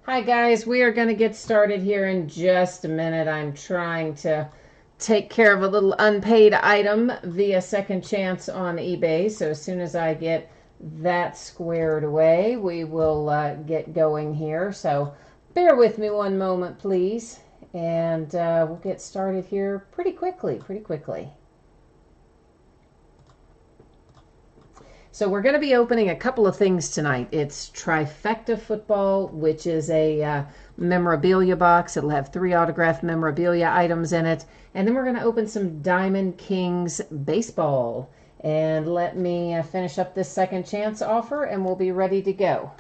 Hi guys, we are going to get started here in just a minute. I'm trying to take care of a little unpaid item via Second Chance on eBay. So as soon as I get that squared away, we will get going here. So bear with me one moment, please. And we'll get started here pretty quickly. So we're going to be opening a couple of things tonight. It's Trifecta Football, which is a memorabilia box. It'll have 3 autographed memorabilia items in it. And then we're going to open some Diamond Kings Baseball. And let me finish up this Second Chance offer and we'll be ready to go.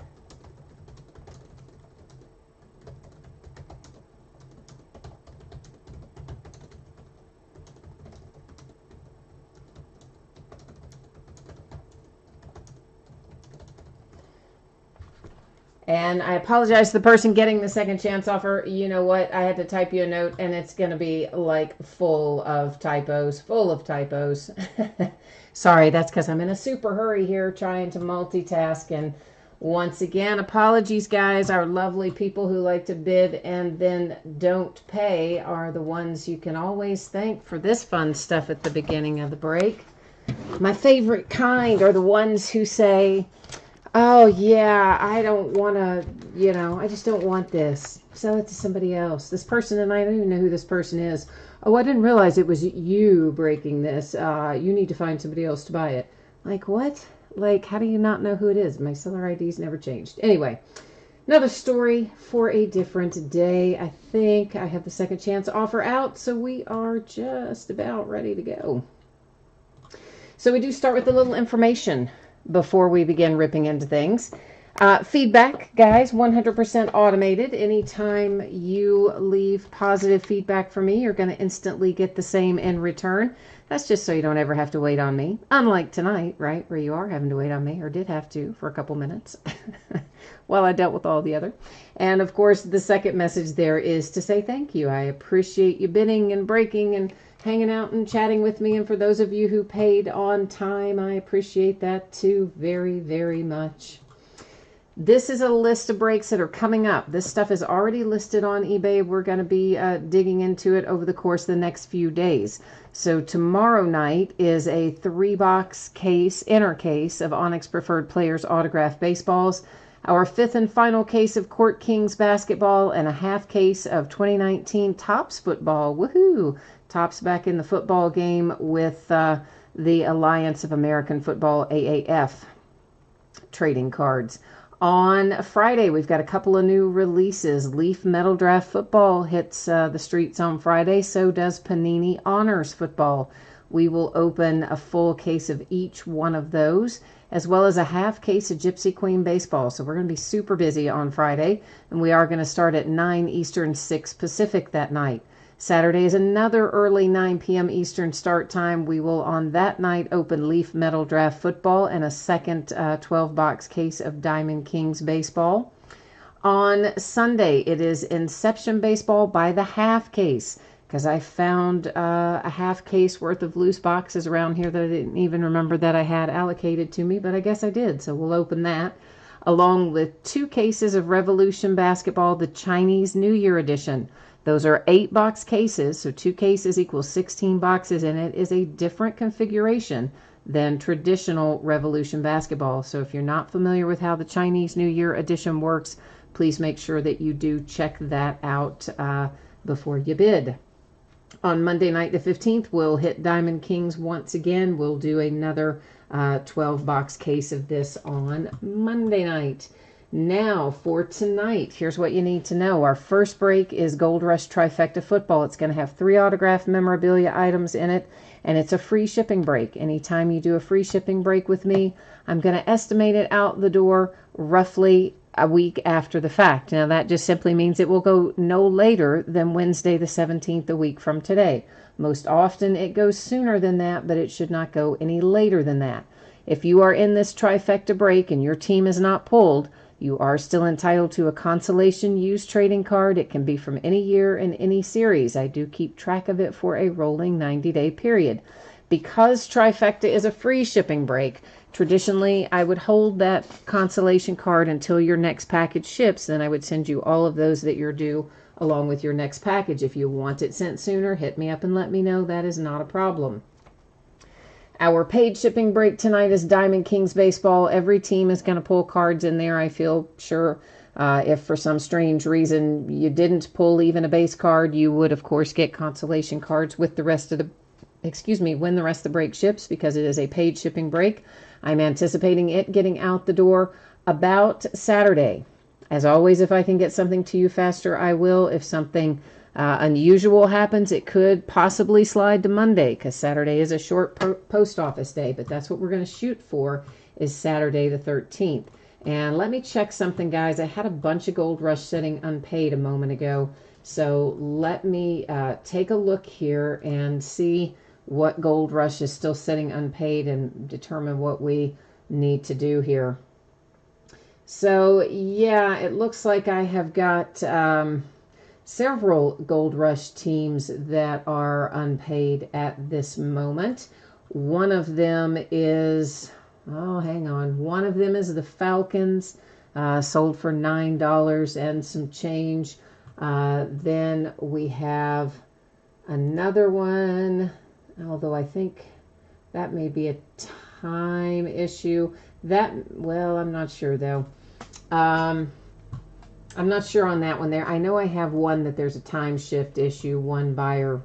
And I apologize to the person getting the Second Chance offer. You know what? I had to type you a note, and it's going to be like full of typos. Sorry, that's because I'm in a super hurry here trying to multitask. And once again, apologies, guys. Our lovely people who like to bid and then don't pay are the ones you can always thank for this fun stuff at the beginning of the break. My favorite kind are the ones who say, oh, yeah, I don't want to, I just don't want this. Sell it to somebody else. This person, and I don't even know who this person is. Oh, I didn't realize it was you breaking this. You need to find somebody else to buy it. Like, what? Like, how do you not know who it is? My seller ID's never changed. Anyway, another story for a different day. I think I have the Second Chance offer out, so we are just about ready to go. So we do start with a little information before we begin ripping into things. Feedback, guys, 100% automated. Anytime you leave positive feedback for me, you're going to instantly get the same in return. That's just so you don't ever have to wait on me. Unlike tonight, right, where you are having to wait on me, or did have to for a couple minutes while I dealt with all the other. And of course, the second message there is to say thank you. I appreciate you bidding and breaking and hanging out and chatting with me. And for those of you who paid on time, I appreciate that too very, very much. This is a list of breaks that are coming up. This stuff is already listed on eBay. We're going to be digging into it over the course of the next few days. So tomorrow night is a 3-box case, inner case of Onyx Preferred Players autographed baseballs, our 5th and final case of Court Kings basketball, and a half case of 2019 Topps football. Woohoo! Topps back in the football game with the Alliance of American Football, AAF, trading cards. On Friday, we've got a couple of new releases. Leaf Metal Draft Football hits the streets on Friday. So does Panini Honors Football. We will open a full case of each one of those, as well as a half case of Gypsy Queen Baseball. So we're going to be super busy on Friday, and we are going to start at 9 Eastern, 6 Pacific that night. Saturday is another early 9 p.m. Eastern start time. We will on that night open Leaf Metal Draft Football and a second 12-box case of Diamond Kings Baseball. On Sunday, it is Inception Baseball by the half case, because I found a half case worth of loose boxes around here that I didn't even remember that I had allocated to me, but I guess I did, so we'll open that, along with 2 cases of Revolution Basketball, the Chinese New Year edition. Those are 8-box cases, so 2 cases equals 16 boxes, and it is a different configuration than traditional Revolution basketball. So if you're not familiar with how the Chinese New Year edition works, please make sure that you do check that out before you bid. On Monday night the 15th, we'll hit Diamond Kings once again. We'll do another 12-box case of this on Monday night. Now, for tonight, here's what you need to know. Our first break is Gold Rush Trifecta Football. It's going to have 3 autographed memorabilia items in it, and it's a free shipping break. Anytime you do a free shipping break with me, I'm going to estimate it out the door roughly a week after the fact. Now, that just simply means it will go no later than Wednesday the 17th, a week from today. Most often, it goes sooner than that, but it should not go any later than that. If you are in this Trifecta break and your team is not pulled, you are still entitled to a consolation used trading card. It can be from any year in any series. I do keep track of it for a rolling 90-day period. Because trifecta is a free shipping break, traditionally I would hold that consolation card until your next package ships. Then I would send you all of those that you're due along with your next package. If you want it sent sooner, hit me up and let me know. That is not a problem. Our paid shipping break tonight is Diamond Kings Baseball. Every team is going to pull cards in there, I feel sure. If for some strange reason you didn't pull even a base card, you would, of course, get consolation cards with the rest of the, when the rest of the break ships, because it is a paid shipping break. I'm anticipating it getting out the door about Saturday. As always, if I can get something to you faster, I will. If something unusual happens, it could possibly slide to Monday, because Saturday is a short post office day, but that's what we're going to shoot for, is Saturday the 13th. And let me check something, guys. I had a bunch of Gold Rush sitting unpaid a moment ago, so let me take a look here and see what Gold Rush is still sitting unpaid and determine what we need to do here. So yeah, it looks like I have got several Gold Rush teams that are unpaid at this moment. One of them is, one of them is the Falcons, sold for $9 and some change. Then we have another one, although I think that may be a time issue. I'm not sure though. I'm not sure on that one there. I know I have one that there's a time shift issue, one buyer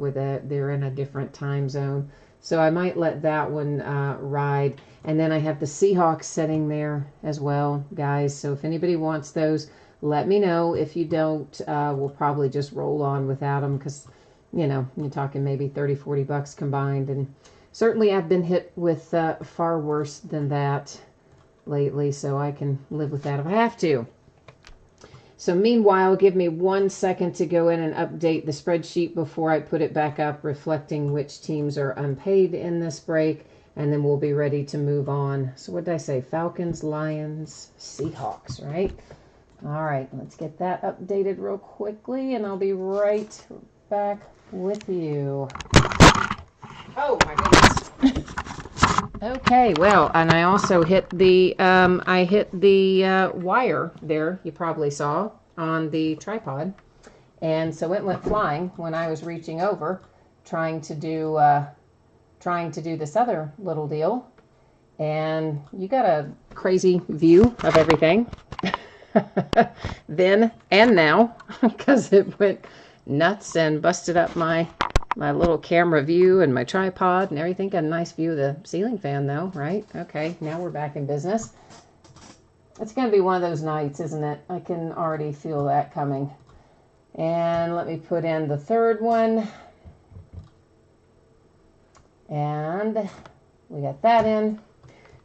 they're in a different time zone. So I might let that one ride. And then I have the Seahawks sitting there as well, guys. So if anybody wants those, let me know. If you don't, we'll probably just roll on without them, because, you're talking maybe 30, 40 bucks combined. And certainly I've been hit with far worse than that lately, so I can live with that if I have to. So meanwhile, give me 1 second to go in and update the spreadsheet before I put it back up, reflecting which teams are unpaid in this break, and then we'll be ready to move on. So what did I say? Falcons, Lions, Seahawks, right? All right, let's get that updated real quickly, and I'll be right back with you. Oh my goodness. Okay, well, and I also hit the wire there, you probably saw, on the tripod. And so it went flying when I was reaching over, trying to do this other little deal. And you got a crazy view of everything then and now, because it went nuts and busted up my little camera view and my tripod and everything. Got a nice view of the ceiling fan though, right? Okay, now we're back in business. It's going to be one of those nights, isn't it? I can already feel that coming. And let me put in the third one. And we got that in.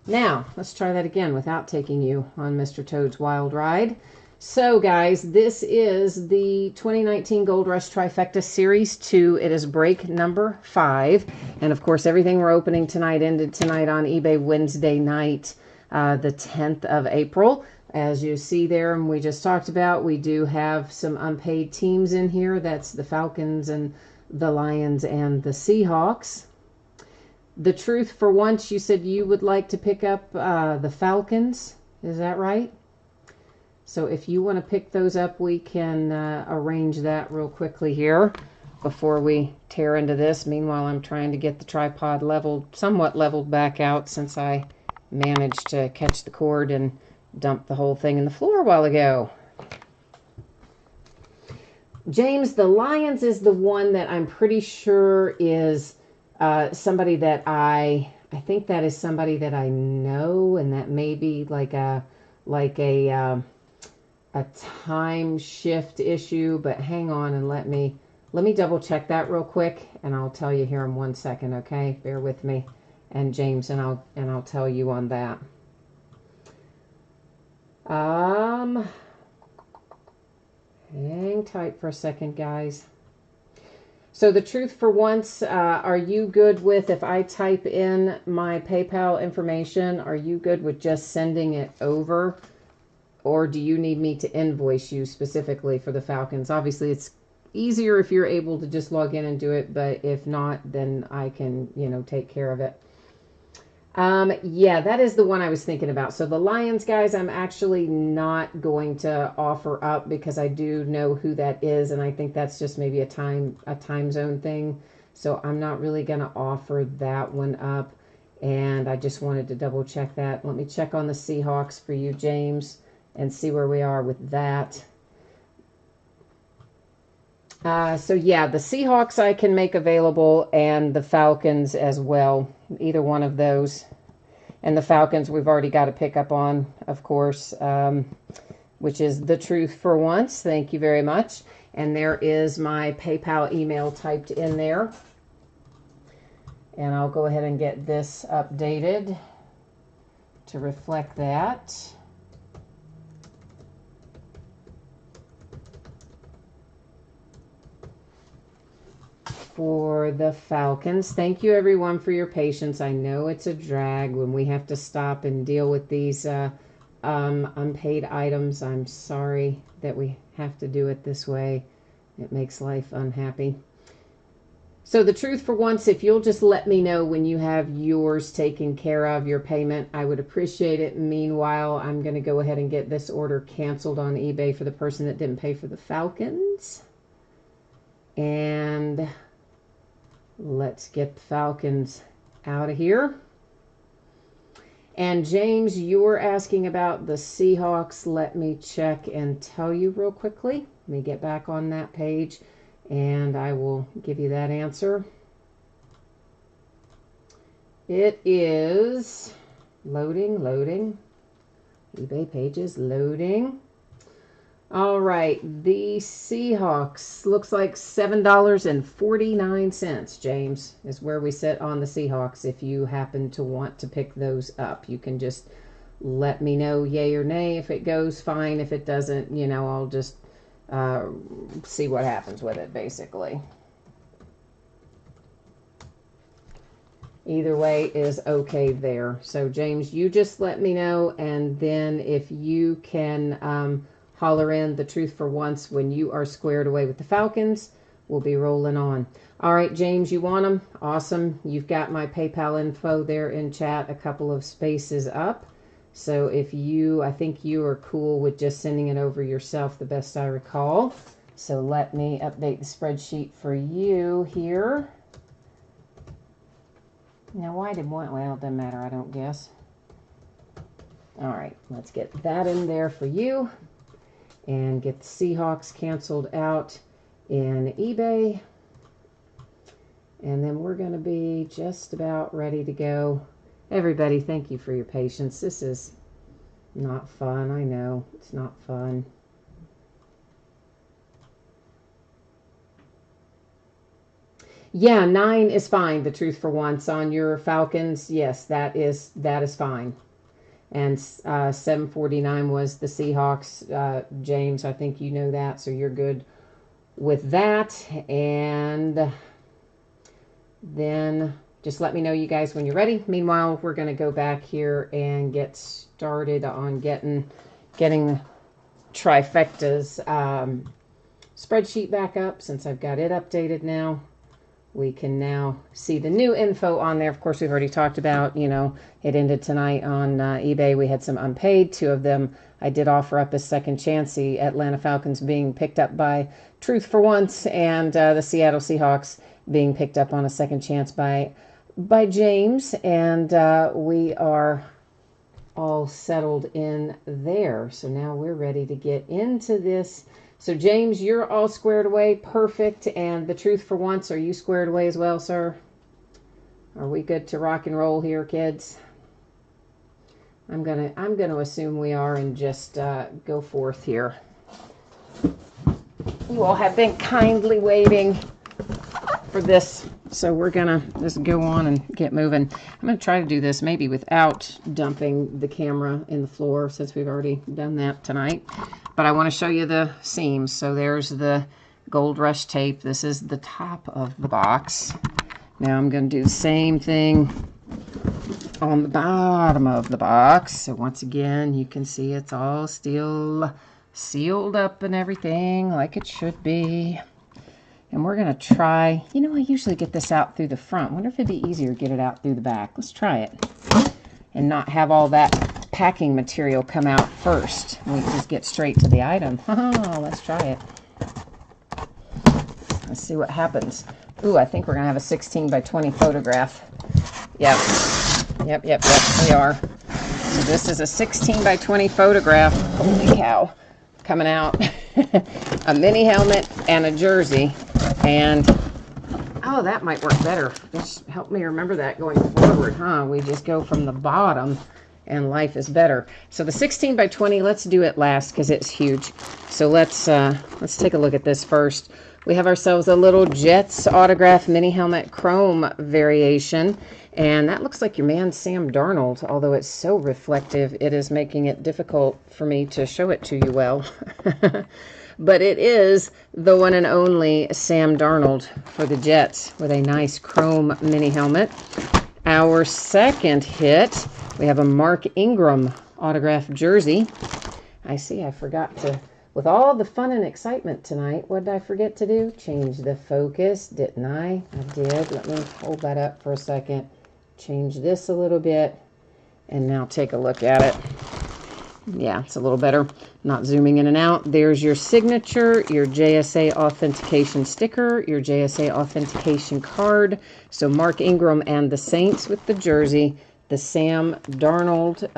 Now, let's try that again without taking you on Mr. Toad's wild ride. So guys, this is the 2019 Gold Rush Trifecta Series 2. It is break number 5. And of course, everything we're opening tonight ended tonight on eBay Wednesday night, the 10th of April. As you see there, and we just talked about, we do have some unpaid teams in here. That's the Falcons and the Lions and the Seahawks. The Truth for once, you said you would like to pick up the Falcons. Is that right? So if you want to pick those up, we can arrange that real quickly here before we tear into this. Meanwhile, I'm trying to get the tripod somewhat leveled back out, since I managed to catch the cord and dump the whole thing in the floor a while ago. James, the Lions is the one that I'm pretty sure is somebody that I think that is somebody that I know, and that may be like a time shift issue. But hang on and let me double check that real quick, and I'll tell you here in 1 second. Okay, bear with me, and James, and I'll tell you on that. Hang tight for a second, guys. So the Truth for once, are you good with, if I type in my PayPal information, are you good with just sending it over? Or do you need me to invoice you specifically for the Falcons? Obviously, it's easier if you're able to just log in and do it, but if not, then I can, take care of it. Yeah, that is the one I was thinking about. So the Lions, guys, I'm actually not going to offer up because I do know who that is, and I think that's just maybe a time zone thing. So I'm not really going to offer that one up, and I just wanted to double check that. Let me check on the Seahawks for you, James, and see where we are with that. So yeah, the Seahawks I can make available, and the Falcons as well. Either one of those. And the Falcons we've already got to pick up on, of course, which is the truth for once. Thank you very much. And there is my PayPal email typed in there. And I'll go ahead and get this updated to reflect that. For the Falcons. Thank you everyone for your patience. I know it's a drag when we have to stop and deal with these unpaid items. I'm sorry that we have to do it this way. It makes life unhappy. So the truth for once, if you'll just let me know when you have yours taken care of, your payment, I would appreciate it. Meanwhile, I'm going to go ahead and get this order canceled on eBay for the person that didn't pay for the Falcons. And let's get the Falcons out of here. And James, you were asking about the Seahawks. Let me check and tell you real quickly. Let me get back on that page and I will give you that answer. It is loading. eBay pages loading. All right, the Seahawks looks like $7.49, James, is where we sit on the Seahawks. If you happen to want to pick those up, you can just let me know yay or nay. If it goes, fine. If it doesn't, I'll just see what happens with it, basically. Either way is okay there. So, James, you just let me know, and then if you can holler in the truth for once when you are squared away with the Falcons, we'll be rolling on. All right, James, you want them? Awesome. You've got my PayPal info there in chat, a couple of spaces up. So if I think you are cool with just sending it over yourself, the best I recall. So let me update the spreadsheet for you here. Now, why did one? Well, it doesn't matter, I don't guess. All right, let's get that in there for you. And get the Seahawks canceled out in eBay. And then we're going to be just about ready to go. Everybody, thank you for your patience. This is not fun. I know it's not fun. Yeah, 9 is fine. The truth for once on your Falcons. Yes, that is fine. And 749 was the Seahawks. James, I think you know that, so you're good with that. And then just let me know, you guys, when you're ready. Meanwhile, we're going to go back here and get started on getting the trifecta's spreadsheet back up, since I've got it updated now. We can now see the new info on there. Of course, we've already talked about, it ended tonight on eBay. We had some unpaid. 2 of them I did offer up as second chance. The Atlanta Falcons being picked up by Truth for Once, and the Seattle Seahawks being picked up on a second chance by James. And we are all settled in there. So now we're ready to get into this. So, James, you're all squared away. Perfect. And the truth for once, are you squared away as well, sir? Are we good to rock and roll here, kids? I'm gonna assume we are, and just go forth here. You all have been kindly waiting for this, so we're gonna just go on and get moving. I'm gonna try to do this maybe without dumping the camera in the floor, since we've already done that tonight. But I want to show you the seams. So there's the Gold Rush tape. This is the top of the box. Now I'm going to do the same thing on the bottom of the box. So once again, you can see it's all still sealed up and everything like it should be. And we're going to try, you know, I usually get this out through the front. I wonder if it'd be easier to get it out through the back. Let's try it. And not have all that packing material come out first. We just get straight to the item. Oh, let's try it. Let's see what happens. Ooh, I think we're going to have a 16 by 20 photograph. Yep, we are. So this is a 16 by 20 photograph. Holy cow. Coming out. A mini helmet and a jersey. And, oh, that might work better. Just help me remember that going forward, huh? We just go from the bottom and life is better. So the 16 by 20, let's do it last because it's huge. So let's take a look at this first. We have ourselves a little Jets autograph mini helmet chrome variation. And that looks like your man Sam Darnold, although it's so reflective, it is making it difficult for me to show it to you well. But it is the one and only Sam Darnold for the Jets with a nice chrome mini helmet. Our second hit, we have a Mark Ingram autographed jersey. I see I forgot to, with all the fun and excitement tonight, what did I forget to do? Change the focus, didn't I? I did. Let me hold that up for a second. Change this a little bit, and now take a look at it. Yeah, it's a little better. Not zooming in and out. There's your signature, your JSA authentication sticker, your JSA authentication card. So Mark Ingram and the Saints with the jersey, the Sam Darnold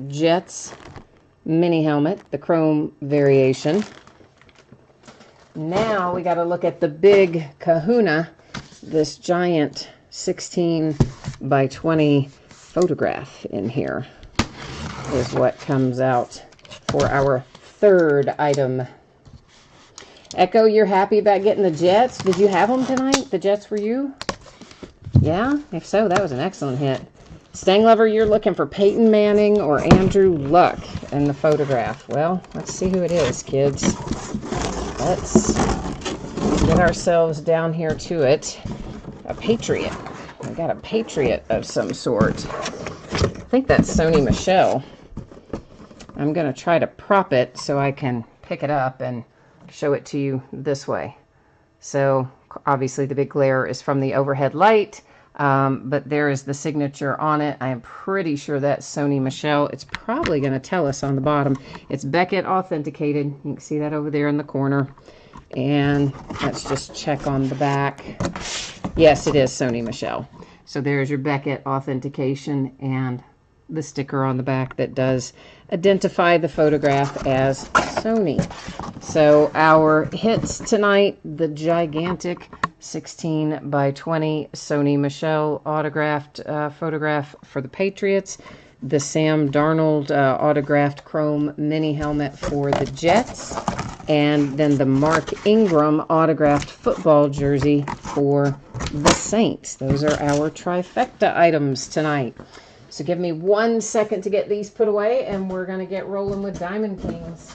Jets mini helmet, the chrome variation. Now we got to look at the big kahuna, this giant 16 by 20 photograph in here is what comes out for our third item. Echo, you're happy about getting the Jets? Did you have them tonight? The Jets were you? Yeah? If so, that was an excellent hit. Stang Lover, you're looking for Peyton Manning or Andrew Luck in the photograph. Well, let's see who it is, kids. Let's get ourselves down here to it. A Patriot. We got a Patriot of some sort. I think that's Sony Michel. I'm going to try to prop it so I can pick it up and show it to you this way. So obviously the big glare is from the overhead light, but there is the signature on it. I am pretty sure that's Sony Michel. It's probably going to tell us on the bottom. It's Beckett authenticated. You can see that over there in the corner. And let's just check on the back. Yes, it is Sony Michel. So there's your Beckett authentication and the sticker on the back that does identify the photograph as Sony. So our hits tonight, the gigantic 16 by 20 Sony Michel autographed photograph for the Patriots, the Sam Darnold autographed chrome mini helmet for the Jets, and then the Mark Ingram autographed football jersey for the Saints. Those are our trifecta items tonight. So give me 1 second to get these put away, and we're going to get rolling with Diamond Kings.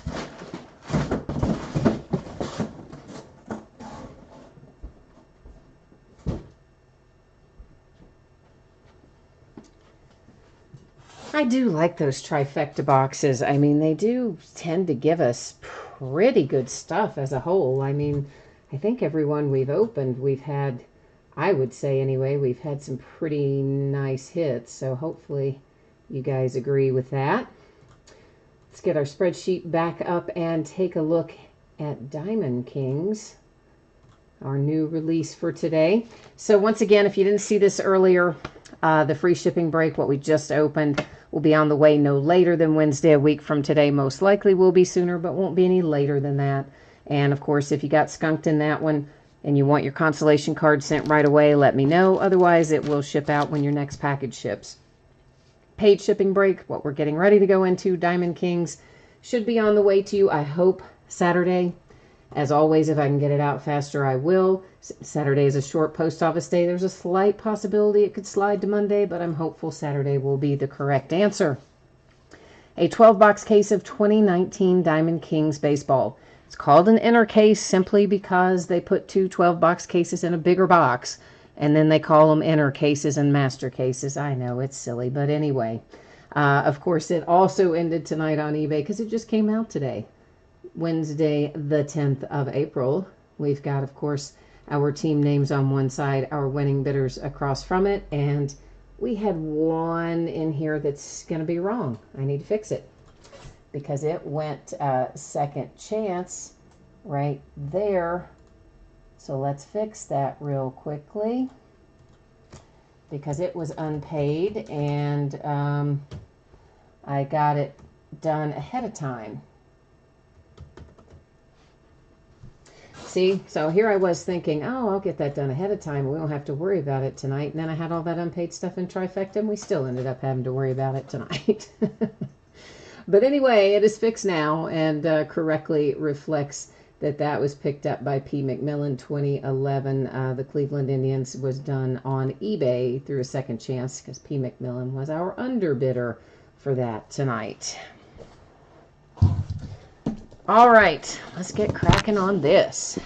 I do like those trifecta boxes. I mean, they do tend to give us pretty good stuff as a whole. I mean, I think every one we've opened, we've had, I would say anyway, we've had some pretty nice hits. So hopefully you guys agree with that. Let's get our spreadsheet back up and take a look at Diamond Kings, our new release for today. So once again, if you didn't see this earlier, the free shipping break, what we just opened, will be on the way no later than Wednesday, a week from today. Most likely will be sooner, but won't be any later than that. And of course, if you got skunked in that one and you want your consolation card sent right away, let me know. Otherwise, it will ship out when your next package ships. Paid shipping break, what we're getting ready to go into, Diamond Kings, should be on the way to you, I hope, Saturday. As always, if I can get it out faster, I will. Saturday is a short post office day. There's a slight possibility it could slide to Monday, but I'm hopeful Saturday will be the correct answer. A 12-box case of 2019 Diamond Kings baseball. It's called an inner case simply because they put two 12-box cases in a bigger box, and then they call them inner cases and master cases. I know, it's silly, but anyway. Of course, it also ended tonight on eBay because it just came out today. Wednesday, the 10th of April. We've got, of course, our team names on one side, our winning bidders across from it, and we had one in here that's going to be wrong. I need to fix it because it went second chance right there. So let's fix that real quickly because it was unpaid, and I got it done ahead of time. See, so here I was thinking, oh, I'll get that done ahead of time. We won't have to worry about it tonight. And then I had all that unpaid stuff in trifecta, and we still ended up having to worry about it tonight. But anyway, it is fixed now and correctly reflects that that was picked up by P. McMillan 2011. The Cleveland Indians was done on eBay through a second chance because P. McMillan was our underbidder for that tonight. All right, let's get cracking on this.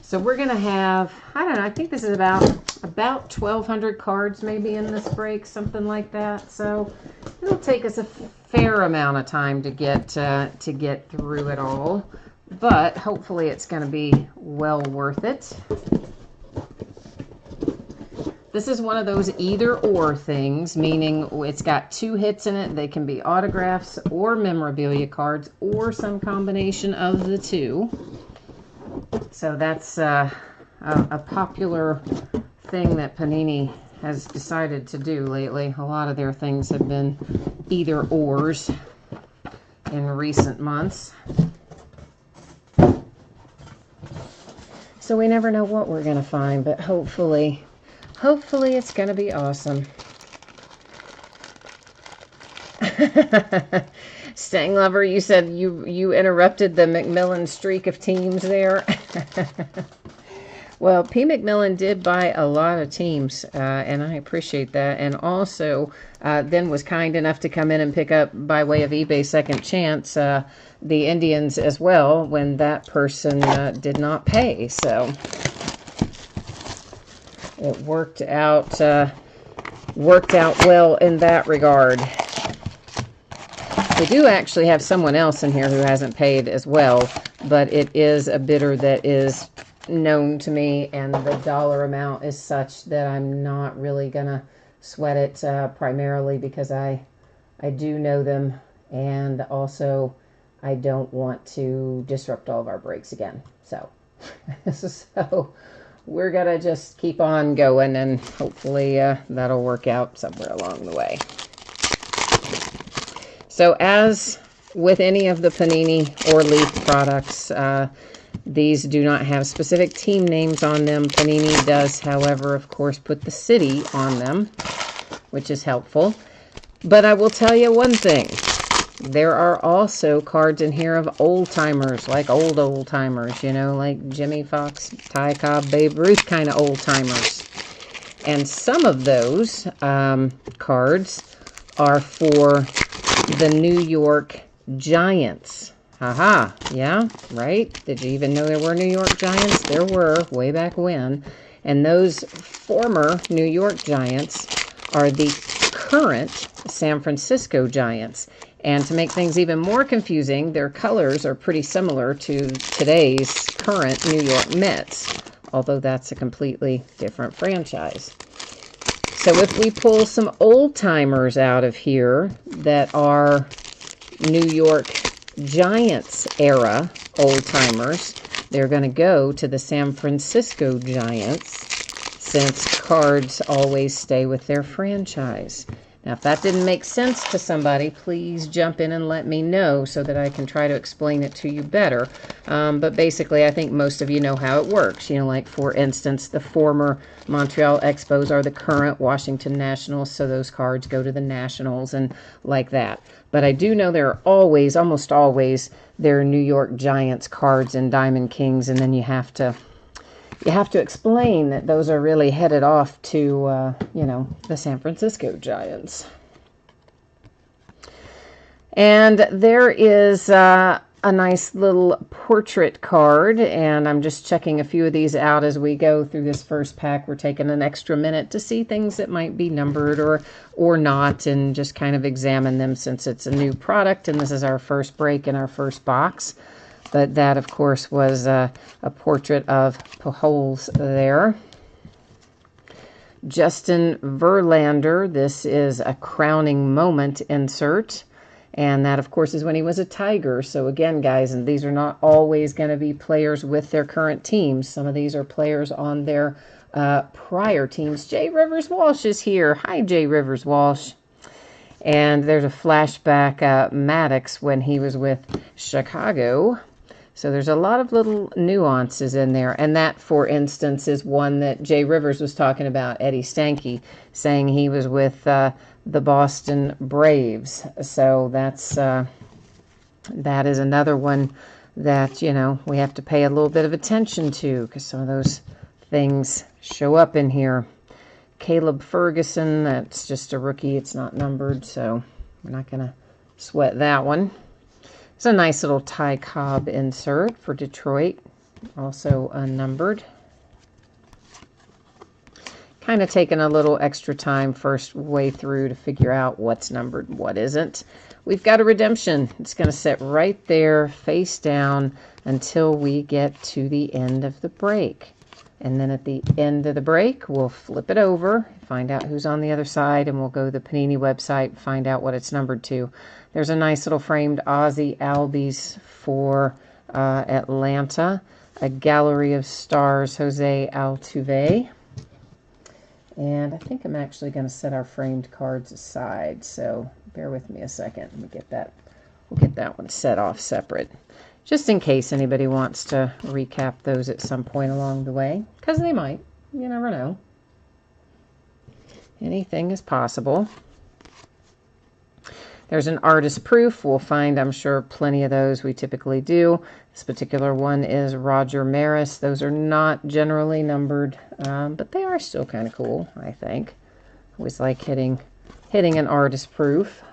So we're going to have, I don't know, I think this is about 1,200 cards maybe in this break, something like that. So it'll take us a fair amount of time to get through it all, but hopefully it's going to be well worth it. This is one of those either or things, meaning it's got two hits in it. They can be autographs or memorabilia cards or some combination of the two. So that's a popular thing that Panini has decided to do lately. A lot of their things have been either ors in recent months. So we never know what we're going to find, but hopefully it's going to be awesome. Stang Lover, you said you interrupted the McMillan streak of teams there. Well, P. McMillan did buy a lot of teams, and I appreciate that. And also then was kind enough to come in and pick up, by way of eBay second chance, the Indians as well when that person did not pay. So it worked out well in that regard. We do actually have someone else in here who hasn't paid as well, but it is a bidder that is known to me, and the dollar amount is such that I'm not really gonna sweat it, primarily because I do know them, and also I don't want to disrupt all of our breaks again. So we're gonna just keep on going, and hopefully that'll work out somewhere along the way. So as with any of the Panini or Leaf products, these do not have specific team names on them. Panini does, however, of course, put the city on them, which is helpful. But I will tell you one thing. There are also cards in here of old-timers, like old-timers, you know, like Jimmy Fox, Ty Cobb, Babe Ruth kind of old-timers. And some of those cards are for the New York Giants. Haha, yeah, right? Did you even know there were New York Giants? There were, way back when. And those former New York Giants are the current San Francisco Giants. And to make things even more confusing, their colors are pretty similar to today's current New York Mets, although that's a completely different franchise. So if we pull some old-timers out of here that are New York Giants era old-timers, they're going to go to the San Francisco Giants, since cards always stay with their franchise. Now, if that didn't make sense to somebody, please jump in and let me know so that I can try to explain it to you better. But basically, I think most of you know how it works. You know, like, for instance, the former Montreal Expos are the current Washington Nationals, so those cards go to the Nationals and like that. But I do know there are always, almost always, there are New York Giants cards and Diamond Kings, and then you have to explain that those are really headed off to, you know, the San Francisco Giants. And there is a nice little portrait card, and I'm just checking a few of these out as we go through this first pack. We're taking an extra minute to see things that might be numbered or not, and just kind of examine them since it's a new product, and this is our first break in our first box. But that, of course, was a portrait of Pujols there. Justin Verlander, this is a crowning moment insert. And that, of course, is when he was a Tiger. So again, guys, and these are not always going to be players with their current teams. Some of these are players on their prior teams. Jay Rivers Walsh is here. Hi, Jay Rivers Walsh. And there's a flashback Maddox when he was with Chicago. So there's a lot of little nuances in there. And that, for instance, is one that Jay Rivers was talking about, Eddie Stanky, saying he was with the Boston Braves. So that is another one that, you know, we have to pay a little bit of attention to, because some of those things show up in here. Caleb Ferguson, that's just a rookie. It's not numbered, so we're not going to sweat that one. It's a nice little Ty Cobb insert for Detroit, also unnumbered. Kind of taking a little extra time first way through to figure out what's numbered and what isn't. We've got a redemption. It's going to sit right there, face down, until we get to the end of the break. And then at the end of the break, we'll flip it over, find out who's on the other side, and we'll go to the Panini website, find out what it's numbered to. There's a nice little framed Ozzie Albies for Atlanta. A Gallery of Stars, Jose Altuve. And I think I'm actually going to set our framed cards aside, so bear with me a second. Let me get that. We'll get that one set off separate, just in case anybody wants to recap those at some point along the way, because they might. You never know. Anything is possible. There's an artist proof. We'll find, I'm sure, plenty of those. We typically do. This particular one is Roger Maris. Those are not generally numbered, but they are still kind of cool, I think. Always like hitting an artist proof.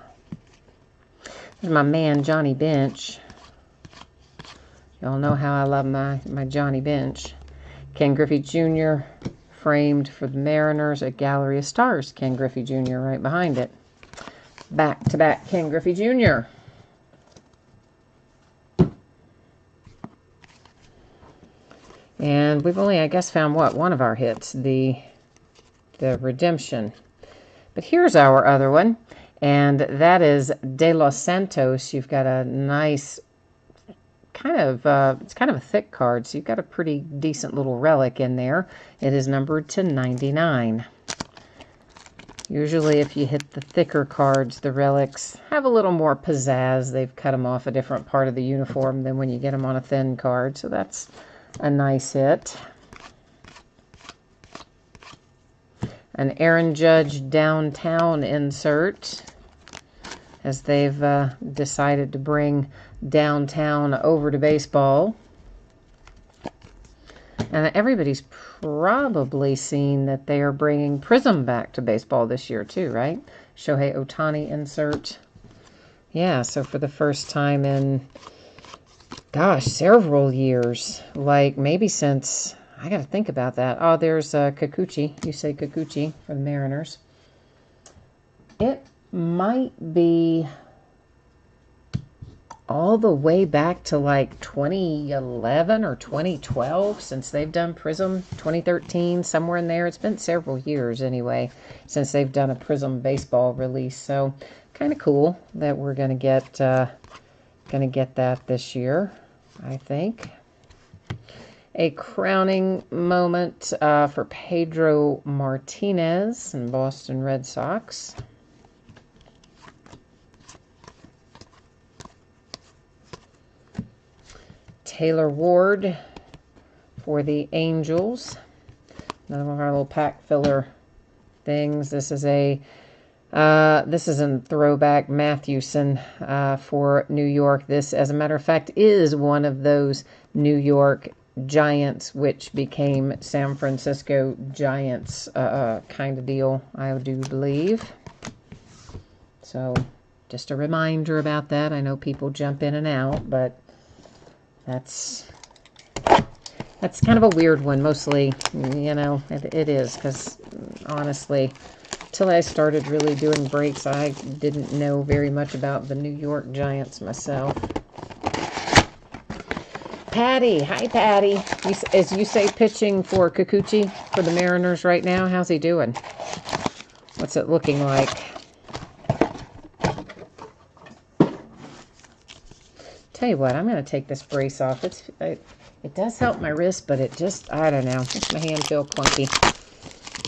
There's my man, Johnny Bench. Y'all know how I love my Johnny Bench. Ken Griffey Jr. framed for the Mariners, a Gallery of Stars. Ken Griffey Jr. right behind it. Back-to-back Ken Griffey Jr. And we've only, I guess, found what? One of our hits, the redemption. But here's our other one, and that is De Los Santos. You've got a nice it's kind of a thick card, so you've got a pretty decent little relic in there. It is numbered to 99. Usually if you hit the thicker cards, the relics have a little more pizzazz. They've cut them off a different part of the uniform than when you get them on a thin card, so that's a nice hit. An Aaron Judge downtown insert, as they've decided to bring downtown over to baseball. And everybody's probably seen that they are bringing Prism back to baseball this year too, right? Shohei Ohtani insert. Yeah, so for the first time in, gosh, several years. Like maybe since, I got to think about that. Oh, there's Kikuchi. You say Kikuchi for the Mariners. It might be all the way back to like 2011 or 2012 since they've done Prism. 2013, somewhere in there. It's been several years anyway since they've done a Prism baseball release. So kind of cool that we're gonna get that this year, I think. A crowning moment for Pedro Martinez and Boston Red Sox. Taylor Ward for the Angels. Another one of our little pack filler things. This is a throwback Mathewson for New York. This, as a matter of fact, is one of those New York Giants, which became San Francisco Giants kind of deal, I do believe. So just a reminder about that. I know people jump in and out, but that's kind of a weird one. Mostly, you know, it is, because honestly, till I started really doing breaks, I didn't know very much about the New York Giants myself. Patty. Hi, Patty. As you say, pitching for Kikuchi for the Mariners right now. How's he doing? What's it looking like? Tell you what, I'm going to take this brace off. It does help my wrist, but it just, I don't know, makes my hand feel clunky.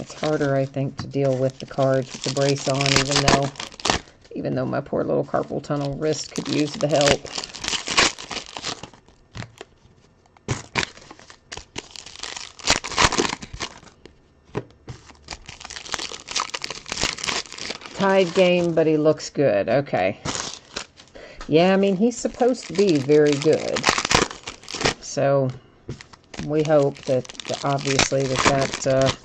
It's harder, I think, to deal with the cards with the brace on, even though my poor little carpal tunnel wrist could use the help. Tied game, but he looks good. Okay. Yeah, I mean, he's supposed to be very good. So we hope that, obviously, that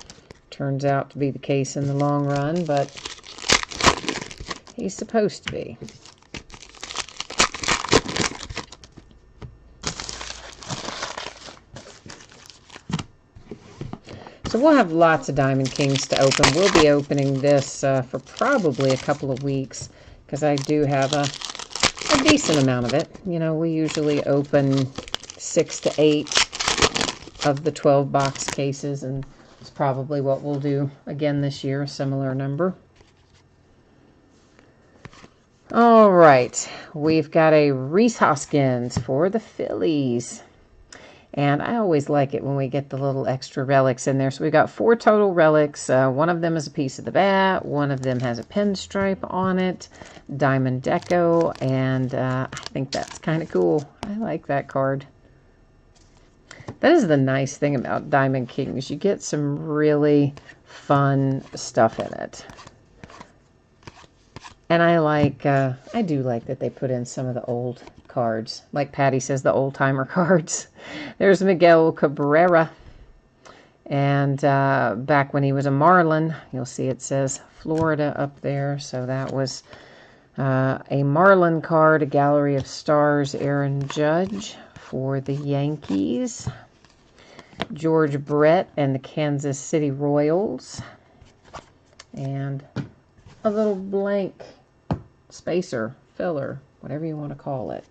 turns out to be the case in the long run, but he's supposed to be. So we'll have lots of Diamond Kings to open. We'll be opening this for probably a couple of weeks because I do have a decent amount of it. You know, we usually open 6 to 8 of the 12 box cases, and it's probably what we'll do again this year, a similar number. All right, we've got a Rhys Hoskins for the Phillies. And I always like it when we get the little extra relics in there. So we got 4 total relics. One of them is a piece of the bat. One of them has a pinstripe on it. Diamond Deco. And I think that's kind of cool. I like that card. That is the nice thing about Diamond Kings. You get some really fun stuff in it. And I do like that they put in some of the old cards. Like Patty says, the old-timer cards. There's Miguel Cabrera. And back when he was a Marlin, you'll see it says Florida up there. So that was a Marlin card, a Gallery of Stars, Aaron Judge for the Yankees. George Brett and the Kansas City Royals. And a little blank spacer, filler, whatever you want to call it.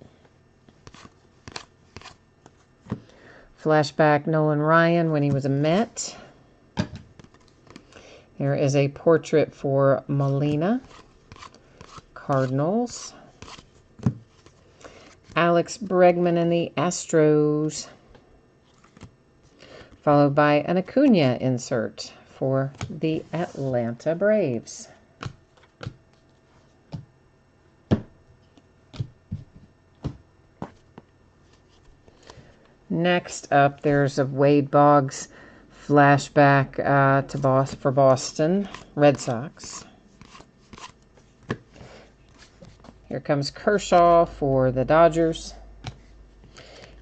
Flashback Nolan Ryan when he was a Met. There is a portrait for Molina, Cardinals. Alex Bregman and the Astros. Followed by an Acuna insert for the Atlanta Braves. Next up, there's a Wade Boggs flashback for Boston Red Sox. Here comes Kershaw for the Dodgers.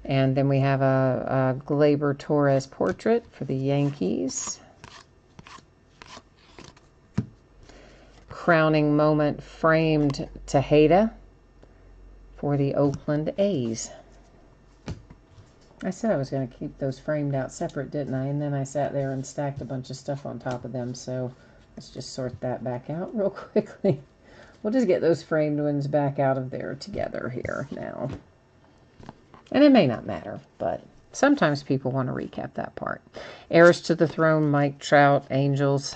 And then we have a Gleyber Torres portrait for the Yankees. Crowning moment framed Tejeda for the Oakland A's. I said I was going to keep those framed out separate, didn't I? And then I sat there and stacked a bunch of stuff on top of them. So let's just sort that back out real quickly. We'll just get those framed ones back out of there together here now. And it may not matter, but sometimes people want to recap that part. Heirs to the Throne, Mike Trout, Angels.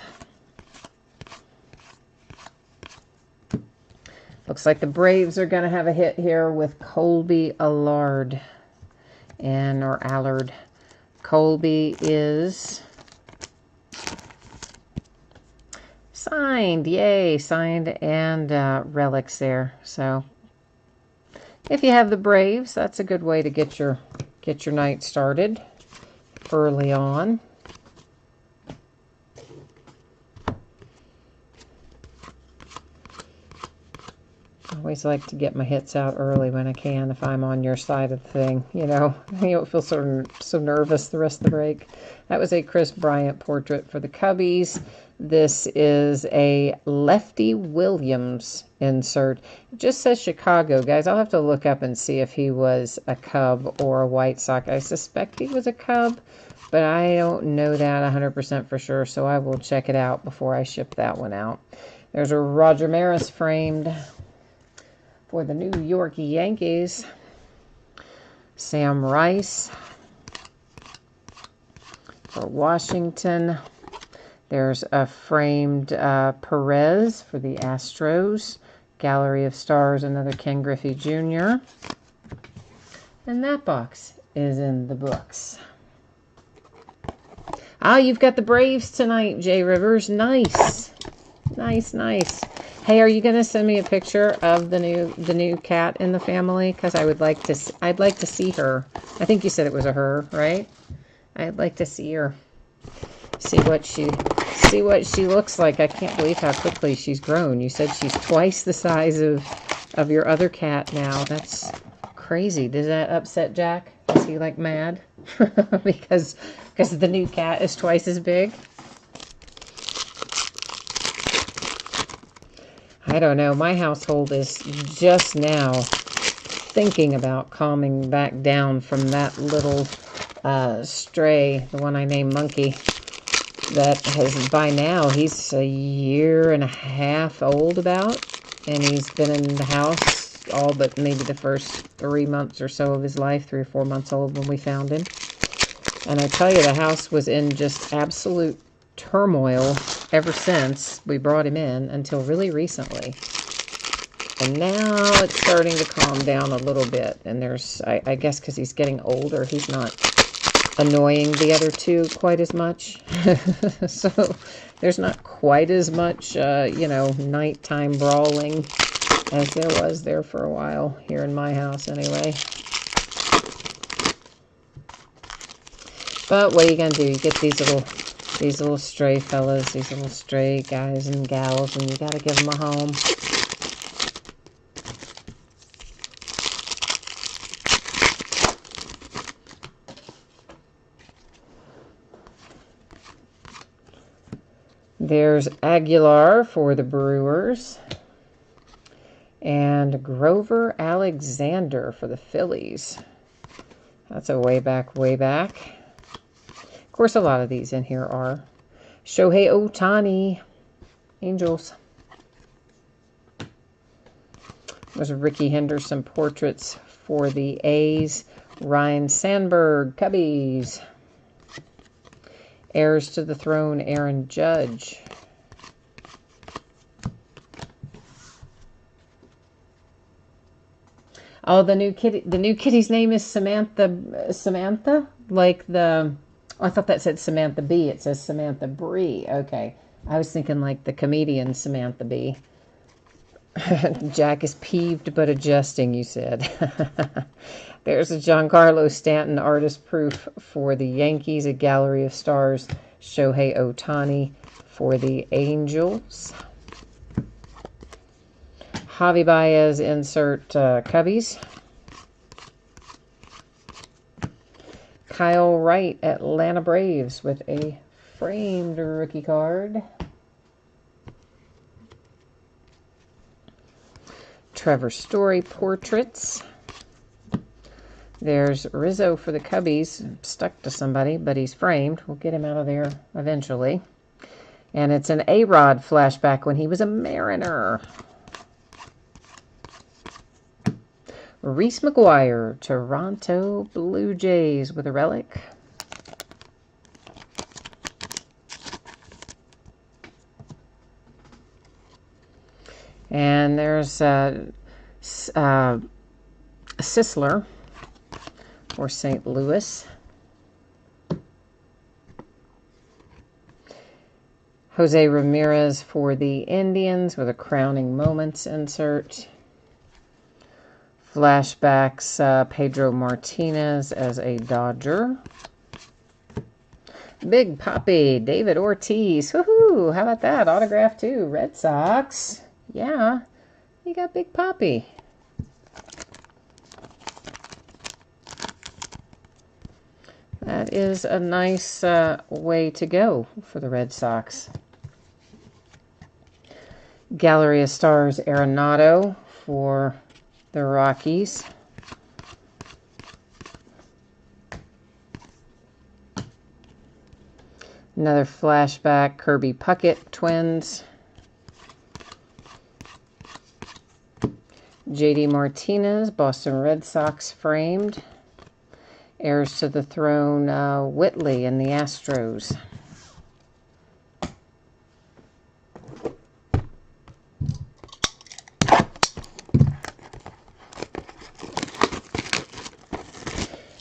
Looks like the Braves are going to have a hit here with Colby Allard. Or Allard. Colby is signed. Yay, signed and relics there. So if you have the Braves, that's a good way to get your night started early on. I always like to get my hits out early when I can if I'm on your side of the thing. You don't feel so nervous the rest of the break. That was a Chris Bryant portrait for the Cubbies. This is a Lefty Williams insert. It just says Chicago, guys. I'll have to look up and see if he was a Cub or a White Sox. I suspect he was a Cub, but I don't know that 100% for sure, so I will check it out before I ship that one out. There's a Roger Maris framed for the New York Yankees. Sam Rice for Washington. There's a framed Perez for the Astros. Gallery of Stars, another Ken Griffey Jr. And that box is in the books. Ah, you've got the Braves tonight, Jay Rivers. Nice. Nice, nice. Hey, are you going to send me a picture of the new cat in the family? Because I'd like to see her. I think you said it was a her, right? I'd like to see her. See what she looks like. I can't believe how quickly she's grown. You said she's twice the size of your other cat now. That's crazy. Does that upset Jack? Is he like mad? because the new cat is twice as big? I don't know. My household is just now thinking about calming back down from that little stray, the one I named Monkey. That has, by now, he's a year and a half old about, and he's been in the house all but maybe the first 3 months or so of his life, 3 or 4 months old when we found him. And I tell you, the house was in just absolute turmoil ever since we brought him in until really recently. And now it's starting to calm down a little bit, and there's, I guess because he's getting older, he's not annoying the other two quite as much. So there's not quite as much, nighttime brawling as there was there for a while here in my house anyway. But what are you going to do? You get these little stray fellas, these little stray guys and gals, and you got to give them a home. There's Aguilar for the Brewers. And Grover Alexander for the Phillies. That's a way back, way back. Of course, a lot of these in here are. Shohei Ohtani, Angels. There's Ricky Henderson portraits for the A's. Ryan Sandberg, Cubbies. Heirs to the Throne, Aaron Judge. Oh, the new kitty's name is Samantha. Samantha? Like the... Oh, I thought that said Samantha Bee. It says Samantha Bree. Okay. I was thinking like the comedian Samantha Bee. Jack is peeved but adjusting, you said. There's a Giancarlo Stanton artist proof for the Yankees, a Gallery of Stars, Shohei Ohtani for the Angels. Javi Baez insert Cubbies. Kyle Wright, Atlanta Braves with a framed rookie card. Trevor Story portraits. There's Rizzo for the Cubbies, stuck to somebody, but he's framed. We'll get him out of there eventually. And it's an A-Rod flashback when he was a Mariner. Reese McGuire, Toronto Blue Jays with a relic. And there's Sisler for St. Louis. Jose Ramirez for the Indians with a crowning moments insert. Flashbacks, Pedro Martinez as a Dodger. Big Papi, David Ortiz. Woohoo! How about that? Autograph too. Red Sox. Yeah, you got Big Papi. That is a nice way to go for the Red Sox. Gallery of Stars, Arenado for the Rockies. Another flashback, Kirby Puckett, Twins. J.D. Martinez, Boston Red Sox framed. Heirs to the throne, Whitley and the Astros.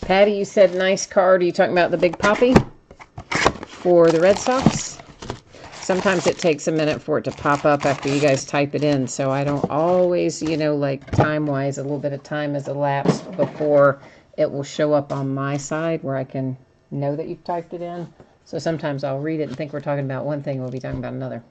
Patty, you said nice card. Are you talking about the Big Poppy for the Red Sox? Sometimes it takes a minute for it to pop up after you guys type it in, so I don't always, you know, like time-wise, a little bit of time has elapsed before it will show up on my side where I can know that you've typed it in. So sometimes I'll read it and think we're talking about one thing, we'll be talking about another.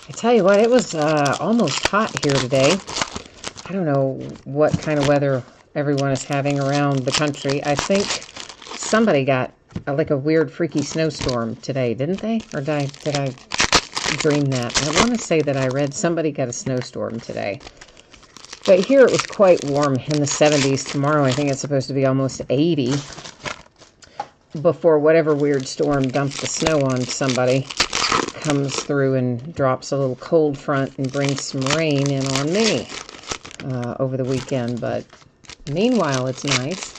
I tell you what, it was almost hot here today. I don't know what kind of weather everyone is having around the country. I think somebody got like a weird, freaky snowstorm today, didn't they? Or did I dream that? I want to say that I read somebody got a snowstorm today. But here it was quite warm in the 70s. Tomorrow I think it's supposed to be almost 80 before whatever weird storm dumps the snow on somebody comes through and drops a little cold front and brings some rain in on me over the weekend. But meanwhile, it's nice.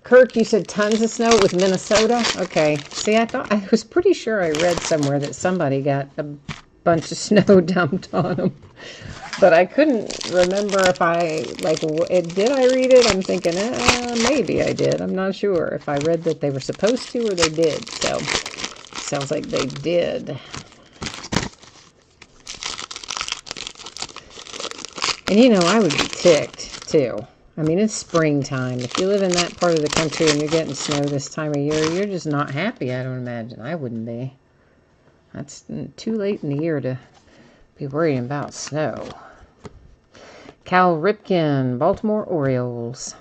Kirk, you said tons of snow with Minnesota? Okay. See, I was pretty sure I read somewhere that somebody got a bunch of snow dumped on them. But I couldn't remember if did I read it? I'm thinking, maybe I did. I'm not sure if I read that they were supposed to or they did. So, sounds like they did. And, you know, I would be ticked, too. I mean, it's springtime. If you live in that part of the country and you're getting snow this time of year, you're just not happy, I don't imagine. I wouldn't be. That's too late in the year to be worrying about snow. Cal Ripken, Baltimore Orioles.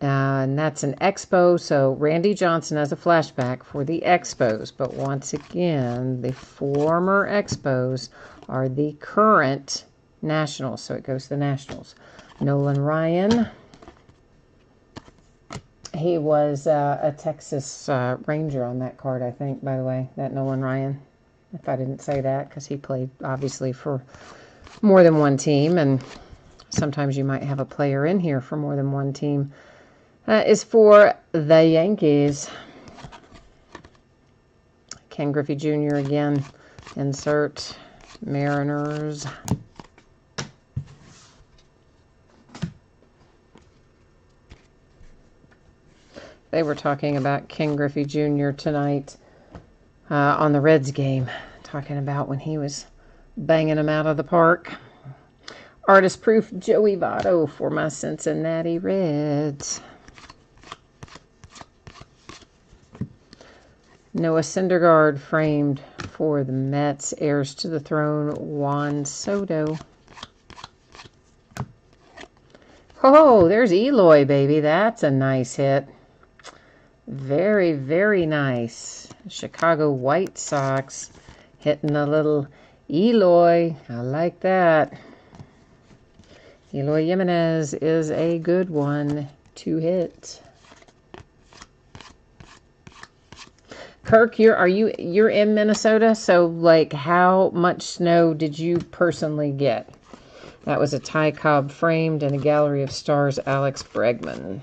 And that's an Expo, so Randy Johnson has a flashback for the Expos. But once again, the former Expos are the current Nationals, so it goes to the Nationals. Nolan Ryan. He was a Texas Ranger on that card, I think, by the way, that Nolan Ryan. If I didn't say that, because he played, obviously, for more than one team, and sometimes you might have a player in here for more than one team. Is for the Yankees. Ken Griffey Jr. again. Insert Mariners. They were talking about Ken Griffey Jr. tonight on the Reds game. Talking about when he was banging them out of the park. Artist proof Joey Votto for my Cincinnati Reds. Noah Syndergaard framed for the Mets. Heirs to the throne, Juan Soto. Oh, there's Eloy, baby. That's a nice hit. Very, very nice. Chicago White Sox hitting a little Eloy. I like that. Eloy Jimenez is a good one to hit. Kirk, you're in Minnesota, so like how much snow did you personally get? That was a Ty Cobb framed and a Gallery of Stars Alex Bregman.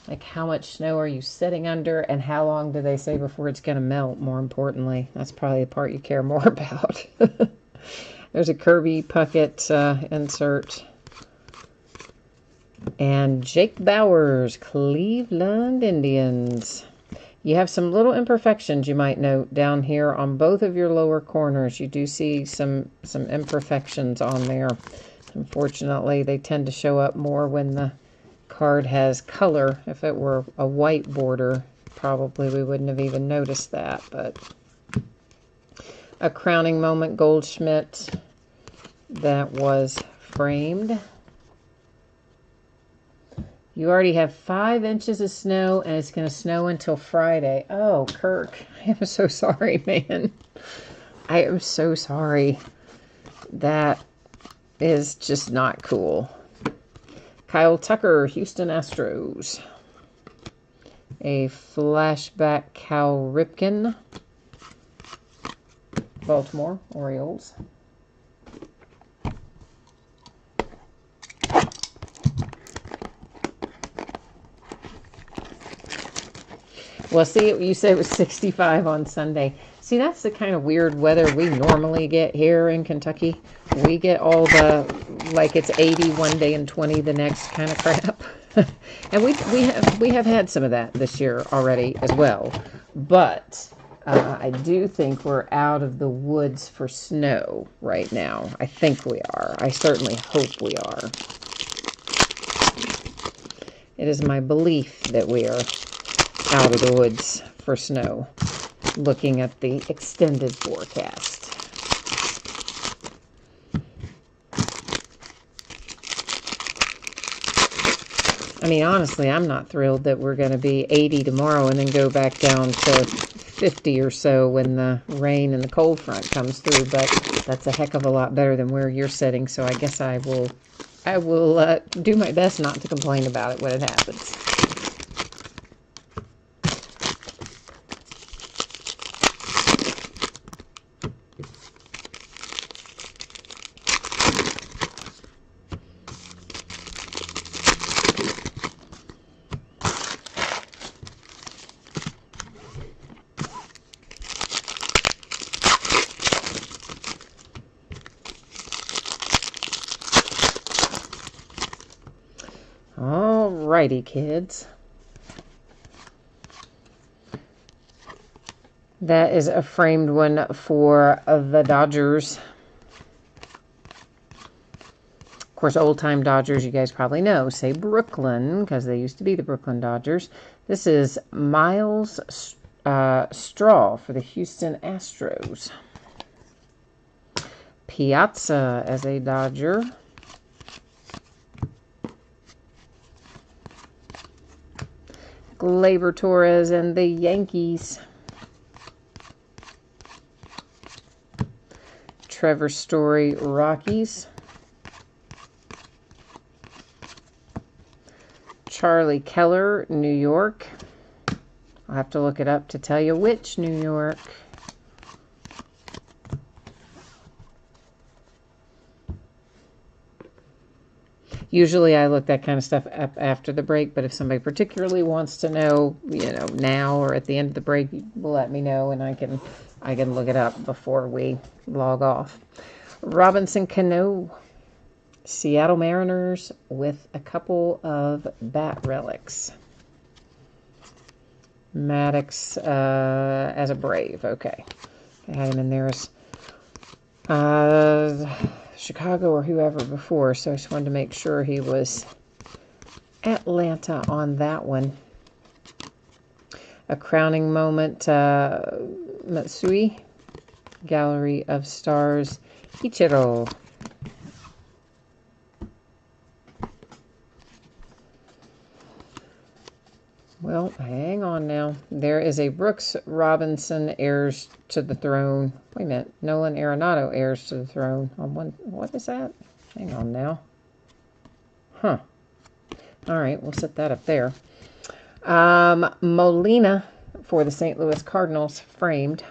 Like how much snow are you sitting under and how long do they say before it's going to melt, more importantly? That's probably the part you care more about. There's a Kirby Puckett insert. And Jake Bowers, Cleveland Indians. You have some little imperfections you might note down here on both of your lower corners. You do see some imperfections on there. Unfortunately, they tend to show up more when the card has color. If it were a white border, probably we wouldn't have even noticed that. But a crowning moment Goldschmidt that was framed. You already have 5 inches of snow, and it's going to snow until Friday. Oh, Kirk, I am so sorry, man. I am so sorry. That is just not cool. Kyle Tucker, Houston Astros. A flashback Cal Ripken Baltimore Orioles. Well, see, you said it was 65 on Sunday. See, that's the kind of weird weather we normally get here in Kentucky. We get all the, like it's 80 one day and 20 the next kind of crap. And we have had some of that this year already as well. But I do think we're out of the woods for snow right now. I think we are. I certainly hope we are. It is my belief that we are out of the woods for snow, looking at the extended forecast. I mean, honestly, I'm not thrilled that we're going to be 80 tomorrow and then go back down to 50 or so when the rain and the cold front comes through, but that's a heck of a lot better than where you're sitting, so I guess I will do my best not to complain about it when it happens. Alrighty, kids. That is a framed one for the Dodgers. Of course, old-time Dodgers, you guys probably know, say Brooklyn, because they used to be the Brooklyn Dodgers. This is Miles Straw for the Houston Astros. Piazza as a Dodger. Gleyber Torres and the Yankees. Trevor Story, Rockies. Charlie Keller, New York. I'll have to look it up to tell you which New York. Usually I look that kind of stuff up after the break, but if somebody particularly wants to know, now or at the end of the break, let me know and I can look it up before we log off. Robinson Cano, Seattle Mariners with a couple of bat relics. Maddox as a Brave, okay. I had him in there as Chicago or whoever before, so I just wanted to make sure he was Atlanta on that one. A crowning moment, Matsui, Gallery of Stars, Ichiro. Well, hang on now. There is a Brooks Robinson heirs to the throne. Wait a minute. Nolan Arenado heirs to the throne. On one, what is that? Hang on now. Huh. All right, we'll set that up there. Molina for the St. Louis Cardinals, framed.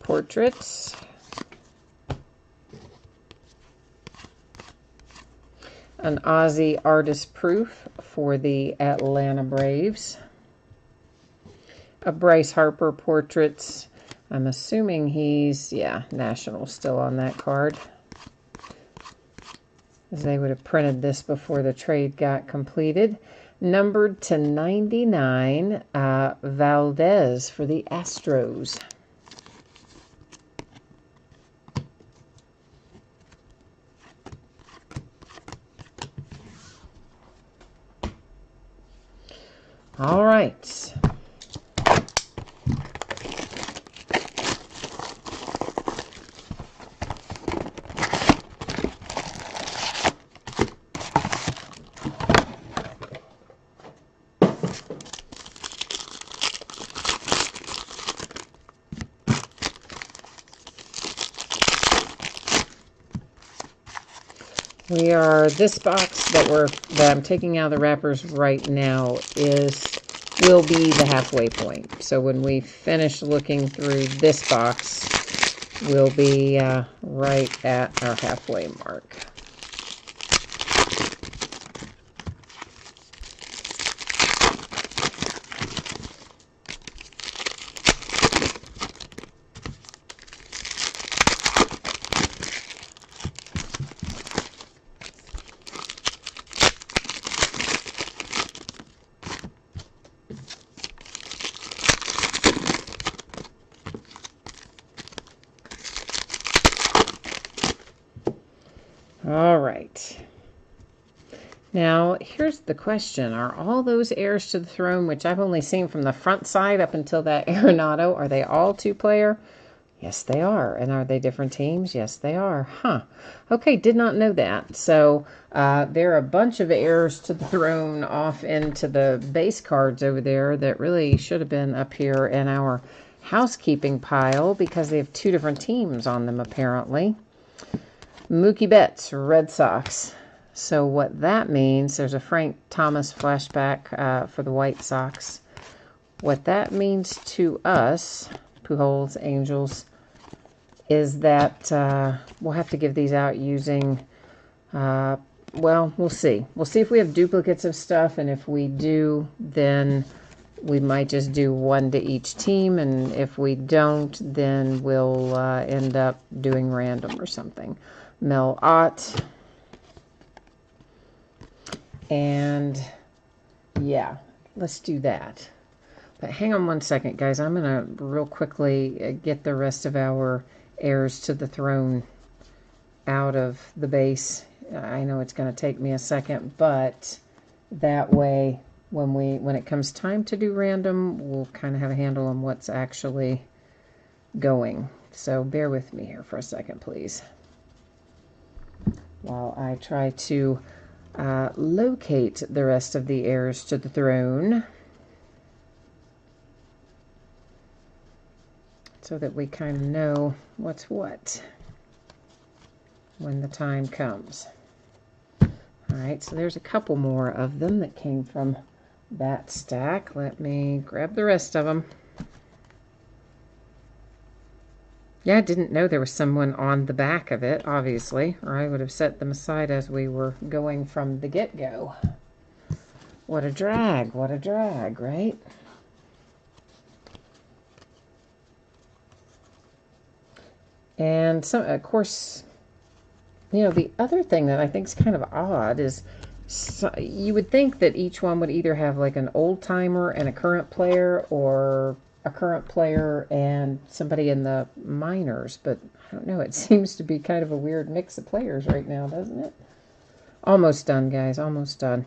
Portraits. An Ozzie Artist Proof for the Atlanta Braves. A Bryce Harper Portraits. I'm assuming he's, National still on that card. As they would have printed this before the trade got completed. Numbered to 99, Valdez for the Astros. All right. We are, this box that I'm taking out of the wrappers right now will be the halfway point. So when we finish looking through this box, we'll be right at our halfway mark. All right. Now, here's the question. Are all those heirs to the throne, which I've only seen from the front side up until that Arenado, are they all two-player? Yes, they are. And are they different teams? Yes, they are. Huh. Okay, did not know that. So there are a bunch of heirs to the throne off into the base cards over there that really should have been up here in our housekeeping pile because they have two different teams on them, apparently. Mookie Betts, Red Sox. So what that means, there's a Frank Thomas flashback for the White Sox. What that means to us, Pujols, Angels, is that we'll have to give these out using, well, we'll see. We'll see if we have duplicates of stuff, and if we do, then we might just do one to each team, and if we don't, then we'll end up doing random or something. Mel Ott. And yeah, let's do that. But hang on one second, guys. I'm going to real quickly get the rest of our heirs to the throne out of the base. I know it's going to take me a second, but that way when it comes time to do random, we'll kind of have a handle on what's actually going. So bear with me here for a second, please, while I try to locate the rest of the heirs to the throne so that we kind of know what's what when the time comes. All right, so there's a couple more of them that came from that stack. Let me grab the rest of them. Yeah, I didn't know there was someone on the back of it, obviously, or I would have set them aside as we were going from the get-go. What a drag, right? And so, of course, you know, the other thing that I think is kind of odd is you would think that each one would either have like an old-timer and a current player, or a current player and somebody in the minors, but I don't know, it seems to be kind of a weird mix of players right now, doesn't it? Almost done, guys, almost done.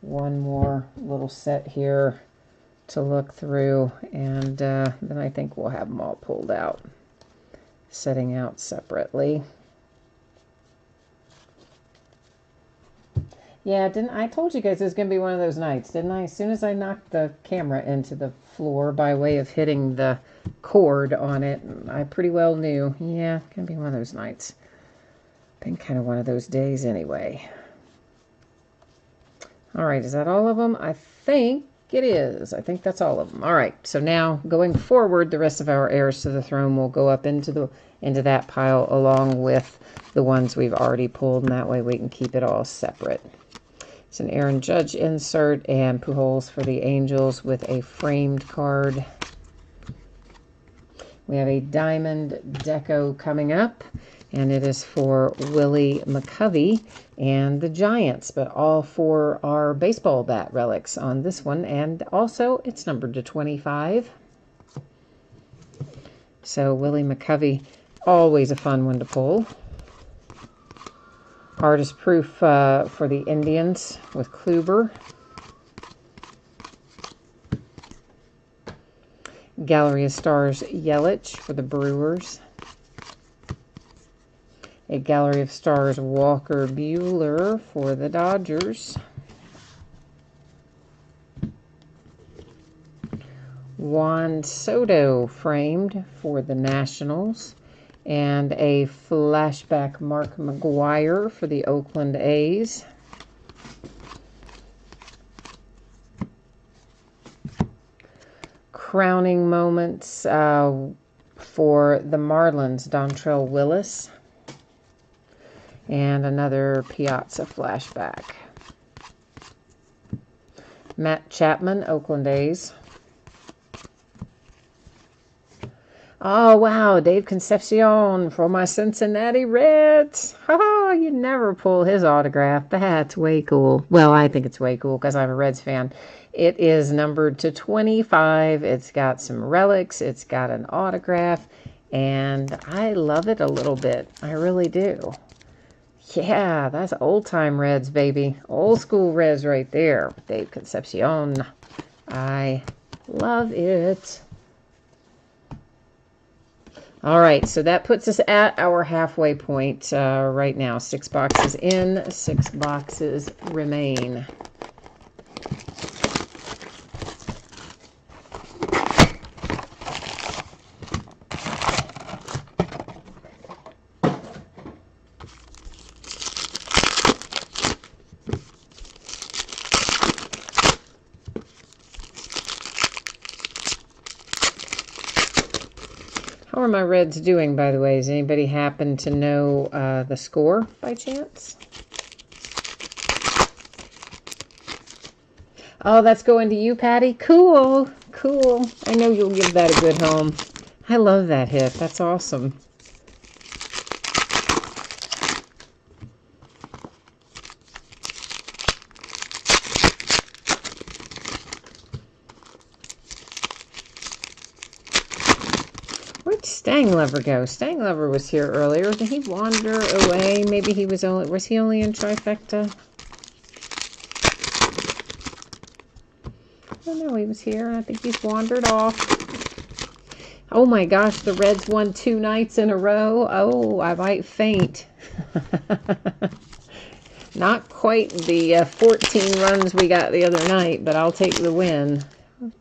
One more little set here to look through, and then I think we'll have them all pulled out, setting out separately. Yeah, I told you guys it was going to be one of those nights, didn't I? As soon as I knocked the camera into the floor by way of hitting the cord on it, I pretty well knew, yeah, it's going to be one of those nights. Been kind of one of those days anyway. All right, is that all of them? I think it is. I think that's all of them. All right, so now going forward, the rest of our heirs to the throne will go up into that pile along with the ones we've already pulled, and that way we can keep it all separate. It's an Aaron Judge insert and Pujols for the Angels with a framed card. We have a Diamond Deco coming up, and it is for Willie McCovey and the Giants, but all four are baseball bat relics on this one, and also it's numbered to 25. So Willie McCovey, always a fun one to pull. Artist proof for the Indians with Kluber. Gallery of Stars Yelich for the Brewers. A Gallery of Stars Walker Buehler for the Dodgers. Juan Soto framed for the Nationals. And a flashback Mark McGuire for the Oakland A's. Crowning moments for the Marlins, Dontrell Willis. And another Piazza flashback. Matt Chapman, Oakland A's. Oh, wow, Dave Concepcion for my Cincinnati Reds. Oh, you never pull his autograph. That's way cool. Well, I think it's way cool because I'm a Reds fan. It is numbered to 25. It's got some relics. It's got an autograph. And I love it a little bit. I really do. Yeah, that's old-time Reds, baby. Old-school Reds right there. Dave Concepcion. I love it. All right, so that puts us at our halfway point right now. 6 boxes in, 6 boxes remain. How are my Reds doing, by the way? Does anybody happen to know the score by chance? Oh, that's going to you, Patty? Cool, cool. I know you'll give that a good home. I love that hit. That's awesome. Where'd Stanglover go? Stanglover was here earlier. Did he wander away? Maybe he was he only in trifecta? I don't know. He was here. I think he's wandered off. Oh my gosh, the Reds won 2 nights in a row. Oh, I might faint. Not quite the 14 runs we got the other night, but I'll take the win.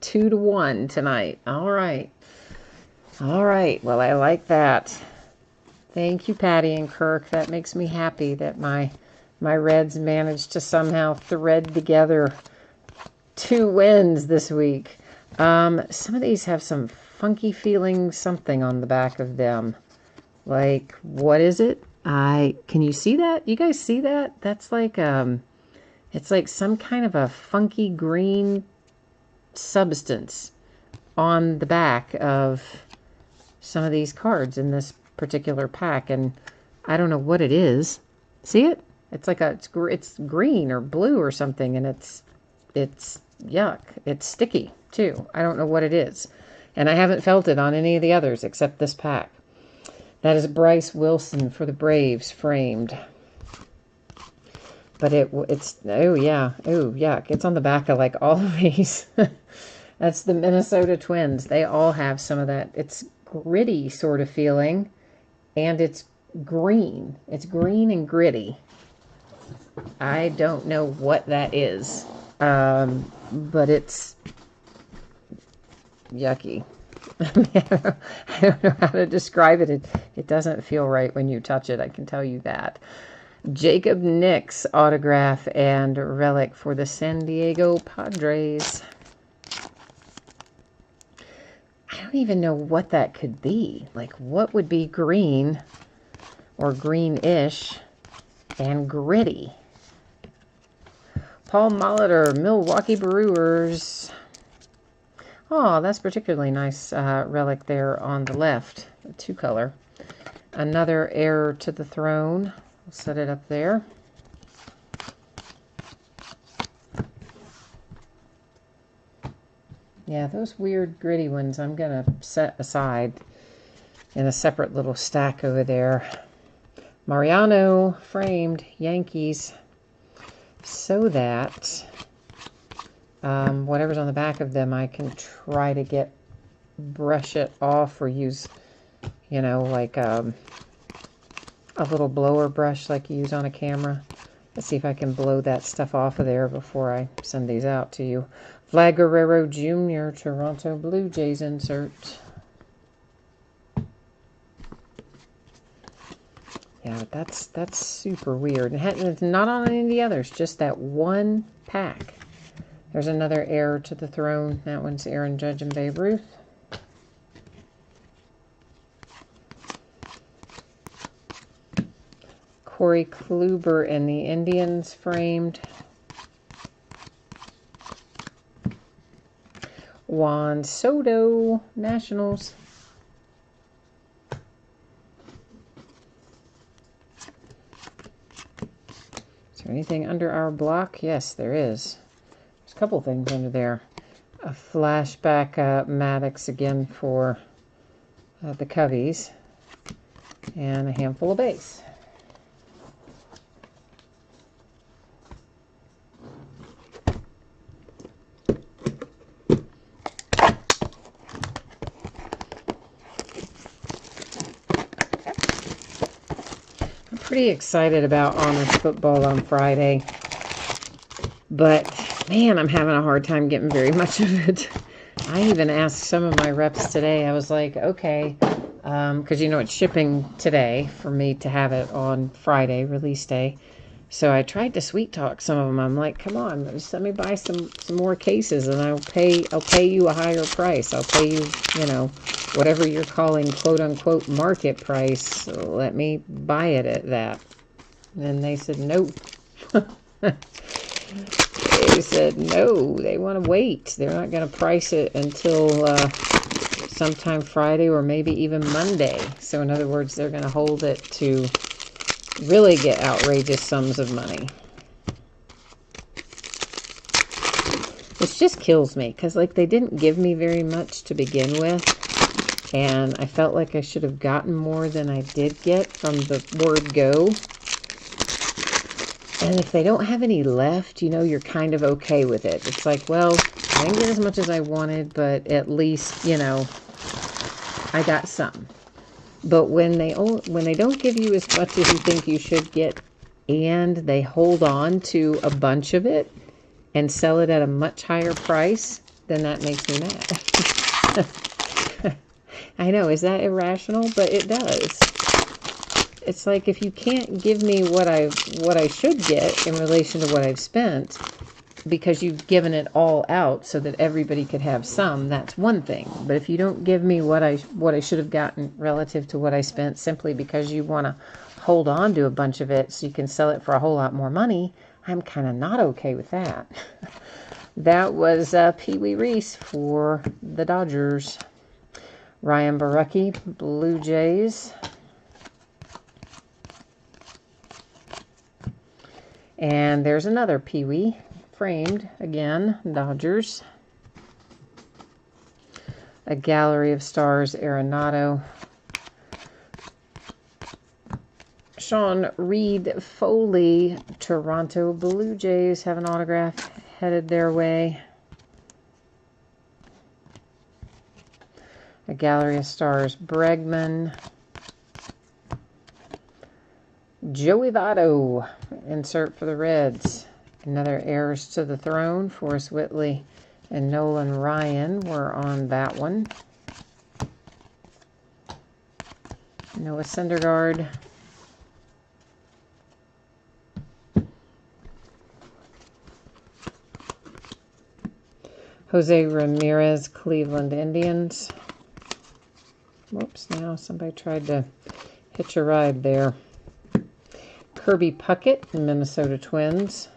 2-1 tonight. All right. All right, well, I like that. Thank you, Patty and Kirk. That makes me happy that my Reds managed to somehow thread together 2 wins this week. Some of these have some funky feeling something on the back of them. Like, what is it? Can you see that? You guys see that? That's like, it's like some kind of a funky green substance on the back of some of these cards in this particular pack, and I don't know what it is. See it? It's like it's green or blue or something, and it's yuck. It's sticky too. I don't know what it is, and I haven't felt it on any of the others except this pack. That is Bryce Wilson for the Braves, framed. But it's oh yeah, oh yuck. It's on the back of like all of these. That's the Minnesota Twins. They all have some of that. It's gritty sort of feeling, and it's green. It's green and gritty. I don't know what that is, but it's yucky. I don't know how to describe it. It doesn't feel right when you touch it, I can tell you that. Jacob Nix autograph and relic for the San Diego Padres. I don't even know what that could be. Like, what would be green or greenish and gritty? Paul Molitor, Milwaukee Brewers. Oh, that's particularly nice relic there on the left. A 2-color. Another heir to the throne. We'll set it up there. Yeah, those weird gritty ones I'm going to set aside in a separate little stack over there. Mariano, framed, Yankees. So that whatever's on the back of them, I can try to brush it off or use, you know, like a little blower brush like you use on a camera. Let's see if I can blow that stuff off of there before I send these out to you. Vlad Guerrero Jr., Toronto Blue Jays insert. Yeah, that's super weird. It's not on any of the others, just that one pack. There's another heir to the throne. That one's Aaron Judge and Babe Ruth. Corey Kluber and the Indians framed. Juan Soto, Nationals. Is there anything under our block? Yes, there is. There's a couple things under there. A flashback Maddox again for the Cubbies. And a handful of base. Pretty excited about honors football on Friday, but man, I'm having a hard time getting very much of it. I even asked some of my reps today. I was like, okay, because you know it's shipping today for me to have it on Friday, release day. So I tried to sweet talk some of them. I'm like, come on, just let me buy some more cases, and I'll pay you a higher price. I'll pay you, you know, whatever you're calling quote unquote market price. So let me buy it at that. And they said no. They said no. They want to wait. They're not going to price it until sometime Friday or maybe even Monday. So in other words, they're going to hold it to really get outrageous sums of money. Which just kills me, because like they didn't give me very much to begin with, and I felt like I should have gotten more than I did get from the word go. And if they don't have any left, you know, you're kind of okay with it. It's like, well, I didn't get as much as I wanted, but at least, you know, I got some. But when they don't give you as much as you think you should get, and they hold on to a bunch of it and sell it at a much higher price, then that makes me mad. I know, is that irrational? But it does. It's like, if you can't give me what I should get in relation to what I've spent, because you've given it all out so that everybody could have some, that's one thing. But if you don't give me what I should have gotten relative to what I spent, simply because you want to hold on to a bunch of it so you can sell it for a whole lot more money, I'm kind of not okay with that. That was Pee Wee Reese for the Dodgers. Ryan Barucki, Blue Jays. And there's another Pee Wee. Framed again, Dodgers. A Gallery of Stars, Arenado. Sean Reed Foley, Toronto Blue Jays have an autograph headed their way. A Gallery of Stars, Bregman. Joey Votto, insert for the Reds. Another heirs to the throne. Forrest Whitley and Nolan Ryan were on that one. Noah Syndergaard. Jose Ramirez, Cleveland Indians. Whoops, now somebody tried to hitch a ride there. Kirby Puckett, Minnesota Twins.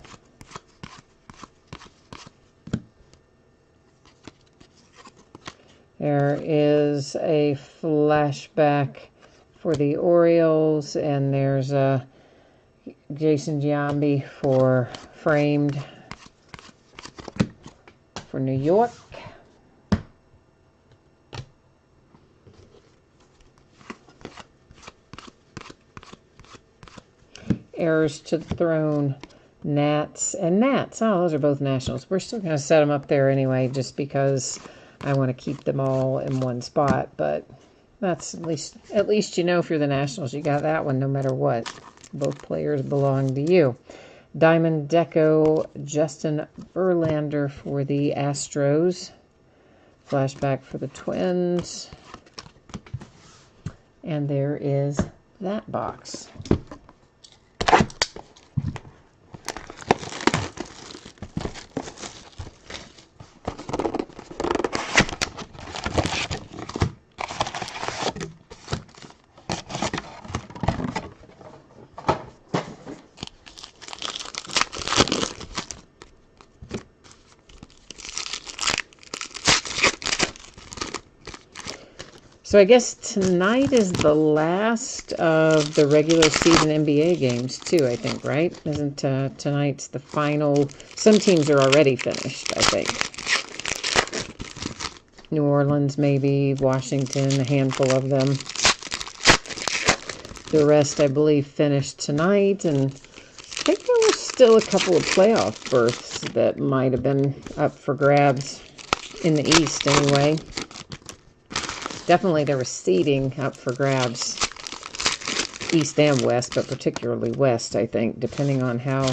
There is a flashback for the Orioles, and there's a Jason Giambi for framed for New York. Heirs to the Throne, Nats and Nats. Oh, those are both Nationals. We're still going to set them up there anyway, just because I want to keep them all in one spot. But that's at least you know, if you're the Nationals, you got that one no matter what. Both players belong to you. Diamond Deco, Justin Verlander for the Astros. Flashback for the Twins. And there is that box. So I guess tonight is the last of the regular season NBA games too, I think, right? Isn't tonight's the final? Some teams are already finished, I think. New Orleans, maybe, Washington, a handful of them. The rest, I believe, finished tonight, and I think there were still a couple of playoff berths that might have been up for grabs in the East anyway. Definitely there was seeding up for grabs, East and West, but particularly West, I think, depending on how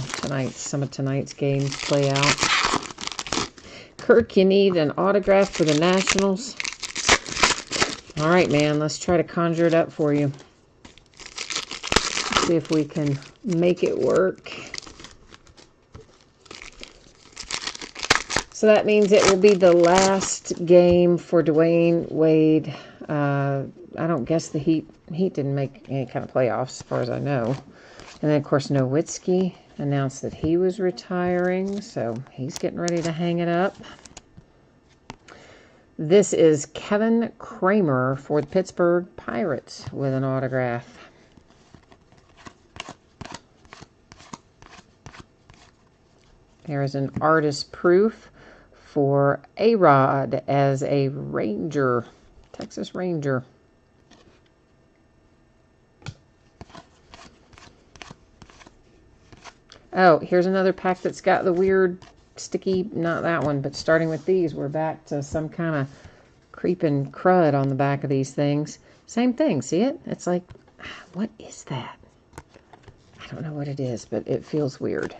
some of tonight's games play out. Kirk, you need an autograph for the Nationals? All right, man, let's try to conjure it up for you. See if we can make it work. So that means it will be the last game for Dwayne Wade. I don't guess the Heat didn't make any kind of playoffs, as far as I know. And then, of course, Nowitzki announced that he was retiring, so he's getting ready to hang it up. This is Kevin Kramer for the Pittsburgh Pirates with an autograph. There is an artist proof for A-Rod as a Ranger, Texas Ranger. Oh, here's another pack that's got the weird sticky, not that one, but starting with these, we're back to some kind of creeping crud on the back of these things. Same thing, see it? It's like, what is that? I don't know what it is, but it feels weird.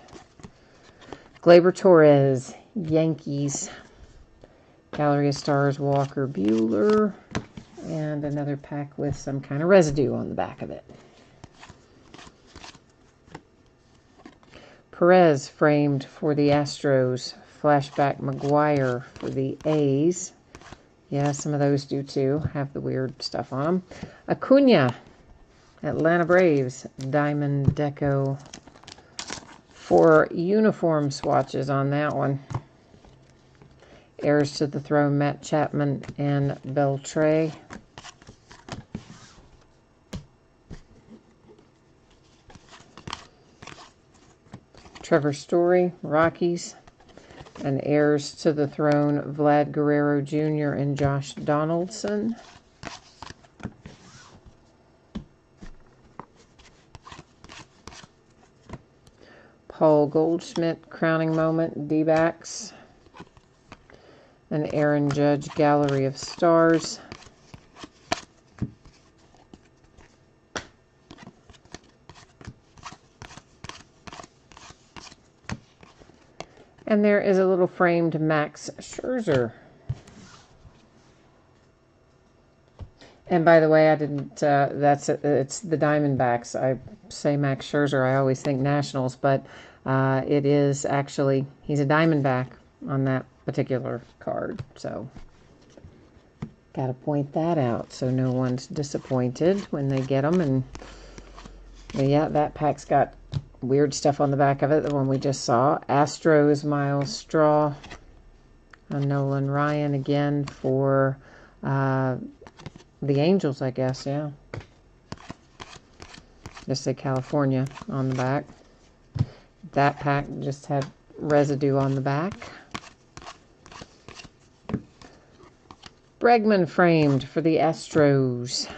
Gleyber Torres, Yankees. Gallery of Stars, Walker Buehler. And another pack with some kind of residue on the back of it. Perez framed for the Astros. Flashback McGuire for the A's. Yeah, some of those do too. Have the weird stuff on them. Acuna, Atlanta Braves. Diamond Deco. 4 uniform swatches on that one. Heirs to the Throne, Matt Chapman and Beltre. Trevor Story, Rockies. And Heirs to the Throne, Vlad Guerrero Jr. and Josh Donaldson. Paul Goldschmidt, crowning moment, D-backs. An Aaron Judge, Gallery of Stars. And there is a little framed Max Scherzer. And by the way, I didn't, it's the Diamondbacks. I say Max Scherzer, I always think Nationals, but it is actually, he's a Diamondback on that particular card. So, got to point that out so no one's disappointed when they get them. And yeah, that pack's got weird stuff on the back of it, the one we just saw. Astros, Miles Straw. Nolan Ryan again for the Angels, I guess, yeah. Just say California on the back. That pack just had residue on the back. Bregman framed for the Astros.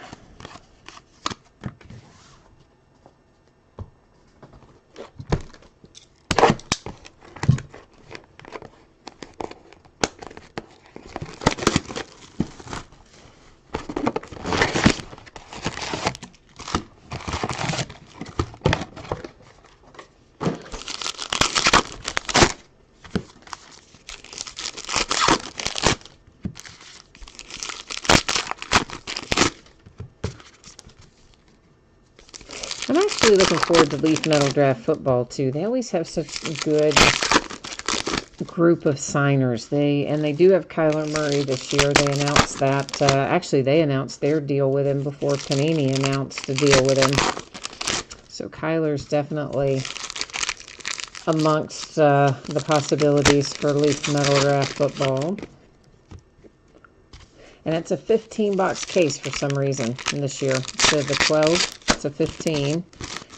really looking forward to Leaf Metal Draft Football, too. They always have such a good group of signers. They do have Kyler Murray this year. They announced that. Actually, they announced their deal with him before Panini announced the deal with him. So Kyler's definitely amongst the possibilities for Leaf Metal Draft Football. And it's a 15-box case for some reason this year. Instead of the 12, it's a 15,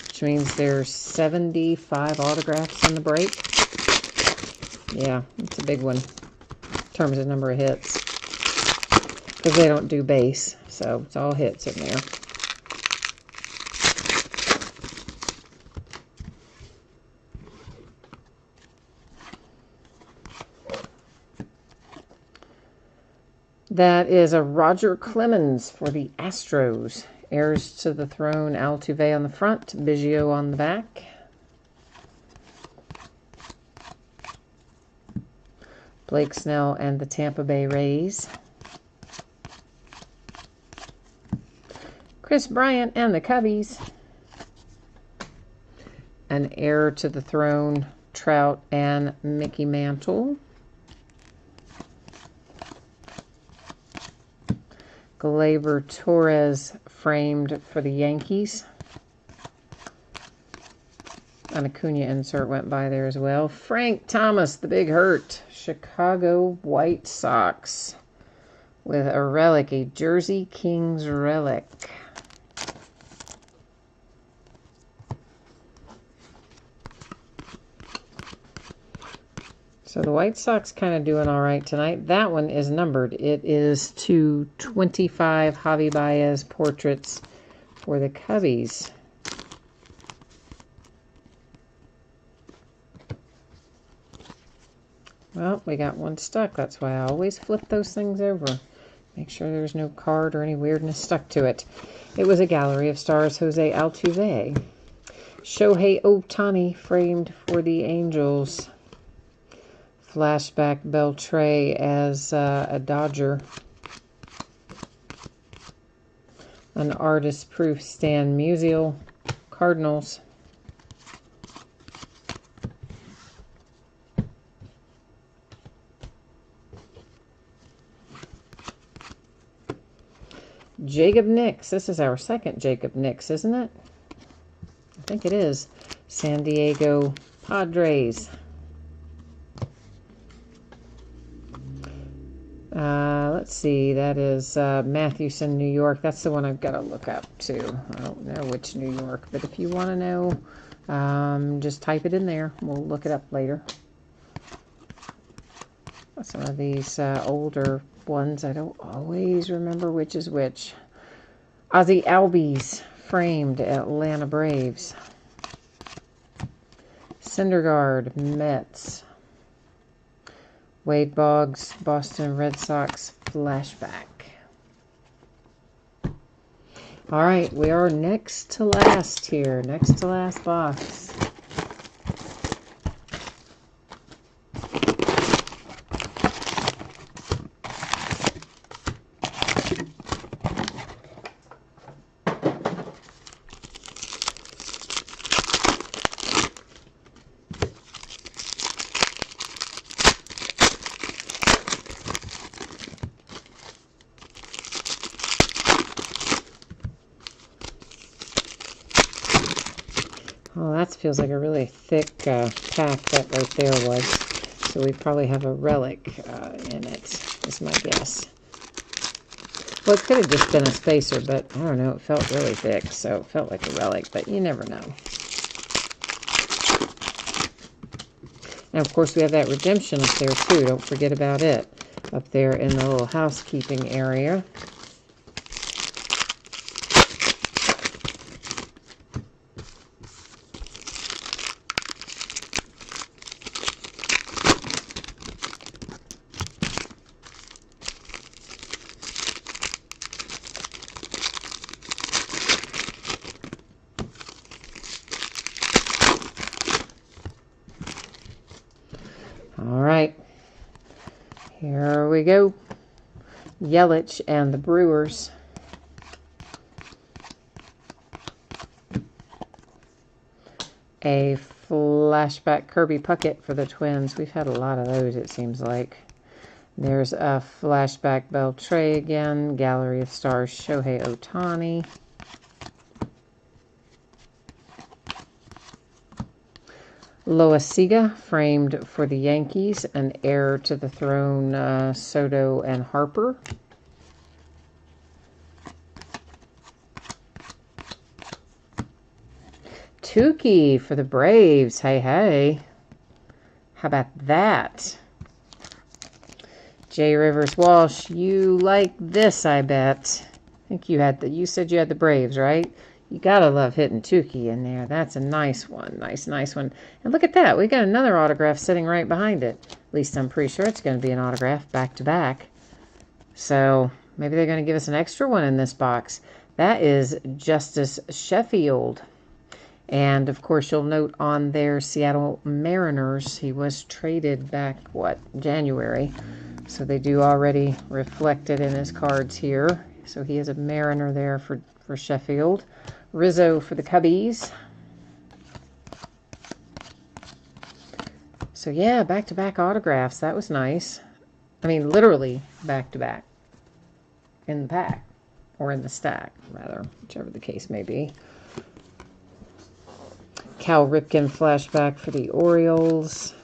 which means there's 75 autographs in the break. Yeah, it's a big one in terms of number of hits. Because they don't do base, so it's all hits in there. That is a Roger Clemens for the Astros. Heirs to the throne, Altuve on the front, Biggio on the back. Blake Snell and the Tampa Bay Rays. Chris Bryant and the Cubbies. An heir to the throne, Trout and Mickey Mantle. Gleyber Torres framed for the Yankees. An Acuna insert went by there as well. Frank Thomas, the Big Hurt, Chicago White Sox, with a relic, a Jersey Kings relic. So the White Sox kind of doing all right tonight. That one is numbered. It is to 25 Javi Baez portraits for the Cubbies. Well, we got one stuck. That's why I always flip those things over. Make sure there's no card or any weirdness stuck to it. It was a Gallery of Stars, Jose Altuve. Shohei Ohtani framed for the Angels. Flashback Beltre as a Dodger. An artist proof Stan Musial, Cardinals. Jacob Nix. This is our second Jacob Nix, isn't it? I think it is. San Diego Padres. Let's see, that is Mathewson, New York. That's the one I've got to look up, too. I don't know which New York, but if you want to know, just type it in there. We'll look it up later. Some of these older ones, I don't always remember which is which. Ozzie Albies, framed Atlanta Braves. Syndergaard, Mets. Wade Boggs, Boston Red Sox, flashback. All right, we are next to last here. Next to last box. Oh, that feels like a really thick pack that right there was. So we probably have a relic in it, is my guess. Well, it could have just been a spacer, but I don't know. It felt really thick, so it felt like a relic, but you never know. And, of course, we have that redemption up there, too. Don't forget about it. Up there in the little housekeeping area. All right, here we go. Yelich and the Brewers. a flashback Kirby Puckett for the Twins. We've had a lot of those, it seems like. There's a flashback Beltray again. Gallery of Stars Shohei Ohtani. Loaisiga, framed for the Yankees. An heir to the throne, Soto and Harper. Tukey for the Braves. Hey, hey. How about that? J. Rivers Walsh, you like this, I bet. I think you had you said you had the Braves, right? You gotta love hitting Tukey in there. That's a nice one. Nice one. And look at that. We got another autograph sitting right behind it. At least I'm pretty sure it's going to be an autograph back to back. So maybe they're going to give us an extra one in this box. That is Justice Sheffield. And, of course, you'll note on their Seattle Mariners, he was traded back, January. So they do already reflect it in his cards here. So he is a Mariner there for Sheffield. Rizzo for the Cubbies. So, yeah, back-to-back autographs. That was nice. I mean, literally back-to-back in the pack. Or in the stack, rather, whichever the case may be. Cal Ripken flashback for the Orioles.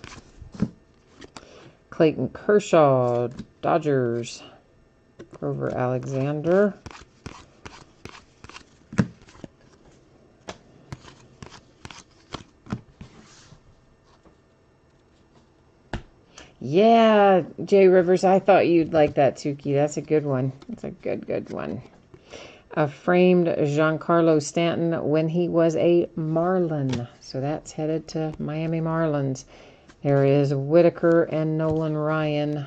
Clayton Kershaw, Dodgers. Grover Alexander. Yeah, Jay Rivers, I thought you'd like that, Tukey. That's a good one. That's a good one. A framed Giancarlo Stanton when he was a Marlin. So that's headed to Miami Marlins. There is Whitaker and Nolan Ryan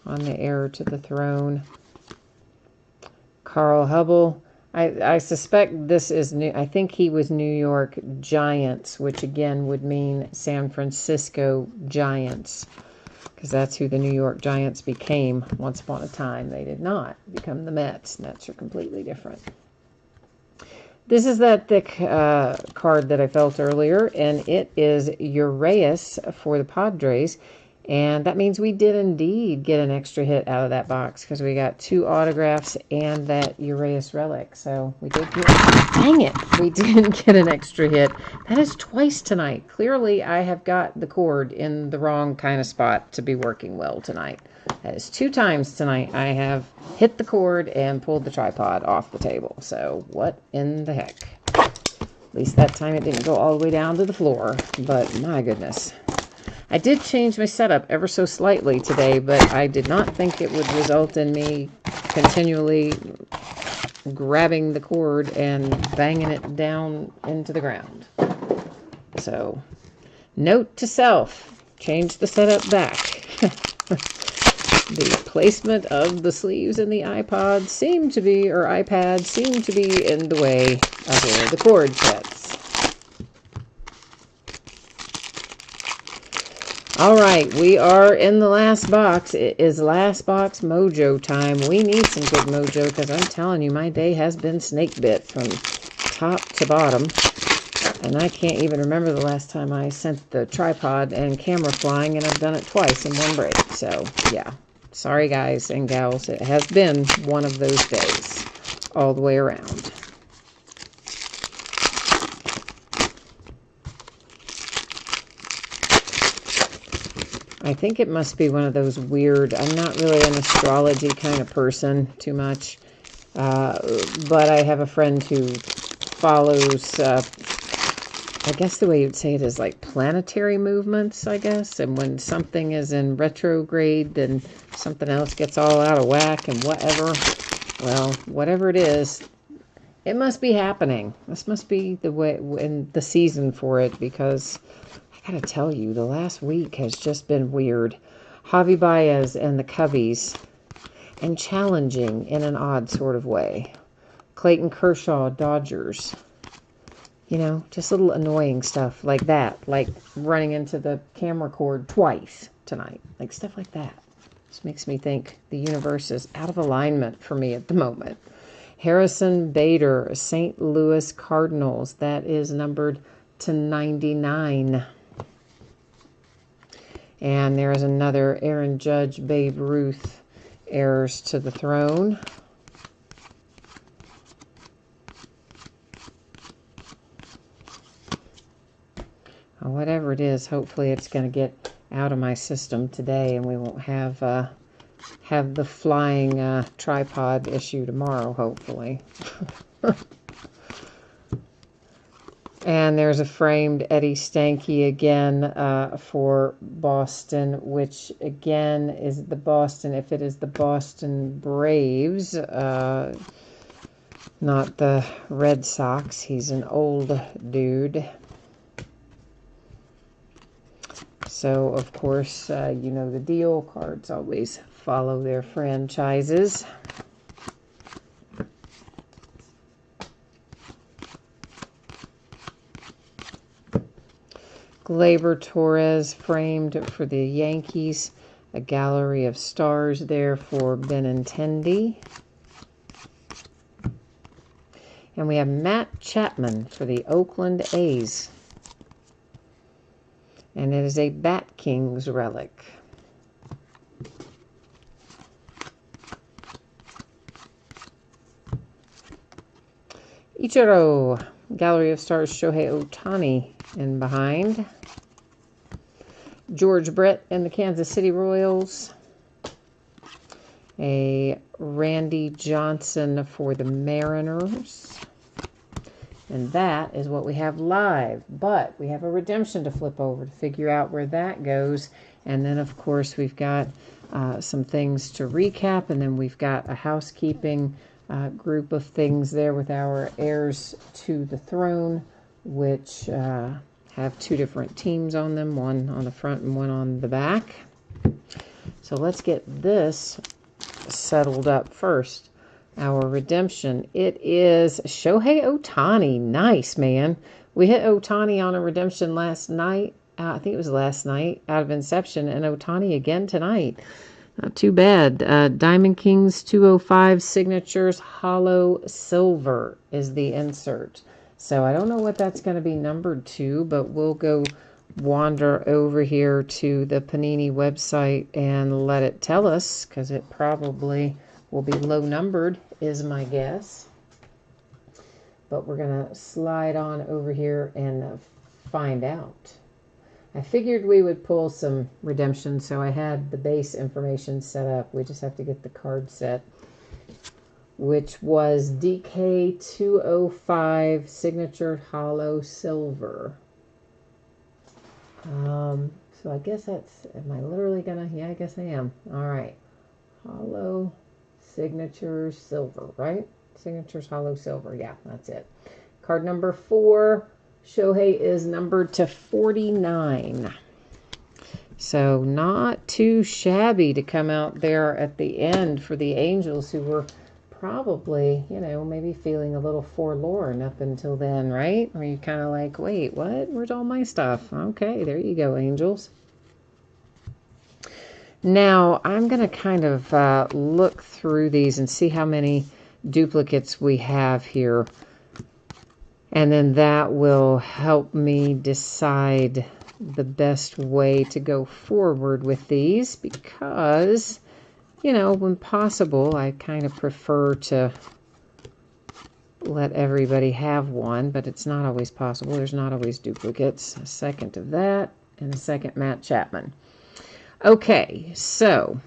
on the heir to the throne. Carl Hubble. I suspect this is new. I think he was New York Giants, which again would mean San Francisco Giants. Because that's who the New York Giants became once upon a time. They did not become the Mets. Mets are completely different. This is that thick card that I felt earlier, and it is Urias for the Padres. And that means we did indeed get an extra hit out of that box because we got 2 autographs and that Urias relic. So we did get, dang it, we did get an extra hit. That is twice tonight. Clearly, I have got the cord in the wrong kind of spot to be working well tonight. That is 2 times tonight I have hit the cord and pulled the tripod off the table. So what in the heck? At least that time it didn't go all the way down to the floor. But my goodness. I did change my setup ever so slightly today, but I did not think it would result in me continually grabbing the cord and banging it down into the ground. So, note to self, change the setup back. The placement of the sleeves in the iPod seem to be, or iPad seem to be in the way of where the cord sits. All right, we are in the last box. It is last box mojo time. We need some good mojo because I'm telling you, my day has been snake bit from top to bottom. And I can't even remember the last time I sent the tripod and camera flying, and I've done it twice in one break. So, yeah. Sorry, guys and gals. It has been one of those days all the way around. I think it must be one of those weird, I'm not really an astrology kind of person too much, but I have a friend who follows, I guess the way you'd say it is like planetary movements, I guess, and when something is in retrograde, then something else gets all out of whack and whatever. Well, whatever it is, it must be happening. This must be the way in the season for it, because I gotta tell you, the last week has just been weird. Javi Baez and the Cubbies, and challenging in an odd sort of way. Clayton Kershaw, Dodgers. You know, just little annoying stuff like that, like running into the camera cord twice tonight, like stuff like that. This makes me think the universe is out of alignment for me at the moment. Harrison Bader, St. Louis Cardinals. That is numbered to 99. And there's another Aaron Judge, Babe Ruth, heirs to the throne. Whatever it is, hopefully it's going to get out of my system today and we won't have the flying tripod issue tomorrow, hopefully. And there's a framed Eddie Stanky again for Boston, which again is the Boston, if it is the Boston Braves, not the Red Sox. He's an old dude. So, of course, you know the deal. Cards always follow their franchises. Gleyber Torres framed for the Yankees. A gallery of stars there for Benintendi. And we have Matt Chapman for the Oakland A's. And it is a Bat Kings relic. Ichiro, Gallery of Stars, Shohei Ohtani in behind. George Brett and the Kansas City Royals. A Randy Johnson for the Mariners. And that is what we have live. But we have a redemption to flip over to figure out where that goes. And then, of course, we've got some things to recap. And then we've got a housekeeping group of things there with our heirs to the throne, which have two different teams on them, one on the front and one on the back. So let's get this settled up first. Our redemption, it is Shohei Ohtani. Nice, man. We hit Ohtani on a redemption last night. I think it was last night out of Inception, and Ohtani again tonight. Not too bad. Diamond Kings 205 signatures, hollow silver is the insert. So I don't know what that's going to be numbered to, but we'll go wander over here to the Panini website and let it tell us, because it probably will be low numbered, is my guess. But we're going to slide on over here and find out. I figured we would pull some redemption, so I had the base information set up. We just have to get the card set, which was DK 205 signature hollow silver. So I guess that's, am I literally gonna, yeah, I guess I am. All right, hollow signatures silver, right? Signatures hollow silver, yeah, that's it. Card number 4, Shohei is numbered to 49. So not too shabby to come out there at the end for the Angels, who were probably, you know, maybe feeling a little forlorn up until then, right? Where you kind of like, wait, what? Where's all my stuff? Okay, there you go, Angels. Now, I'm going to kind of look through these and see how many duplicates we have here. And then that will help me decide the best way to go forward with these, because, you know, when possible, I kind of prefer to let everybody have one, but it's not always possible. There's not always duplicates. A second of that, and a second Matt Chapman. Okay, so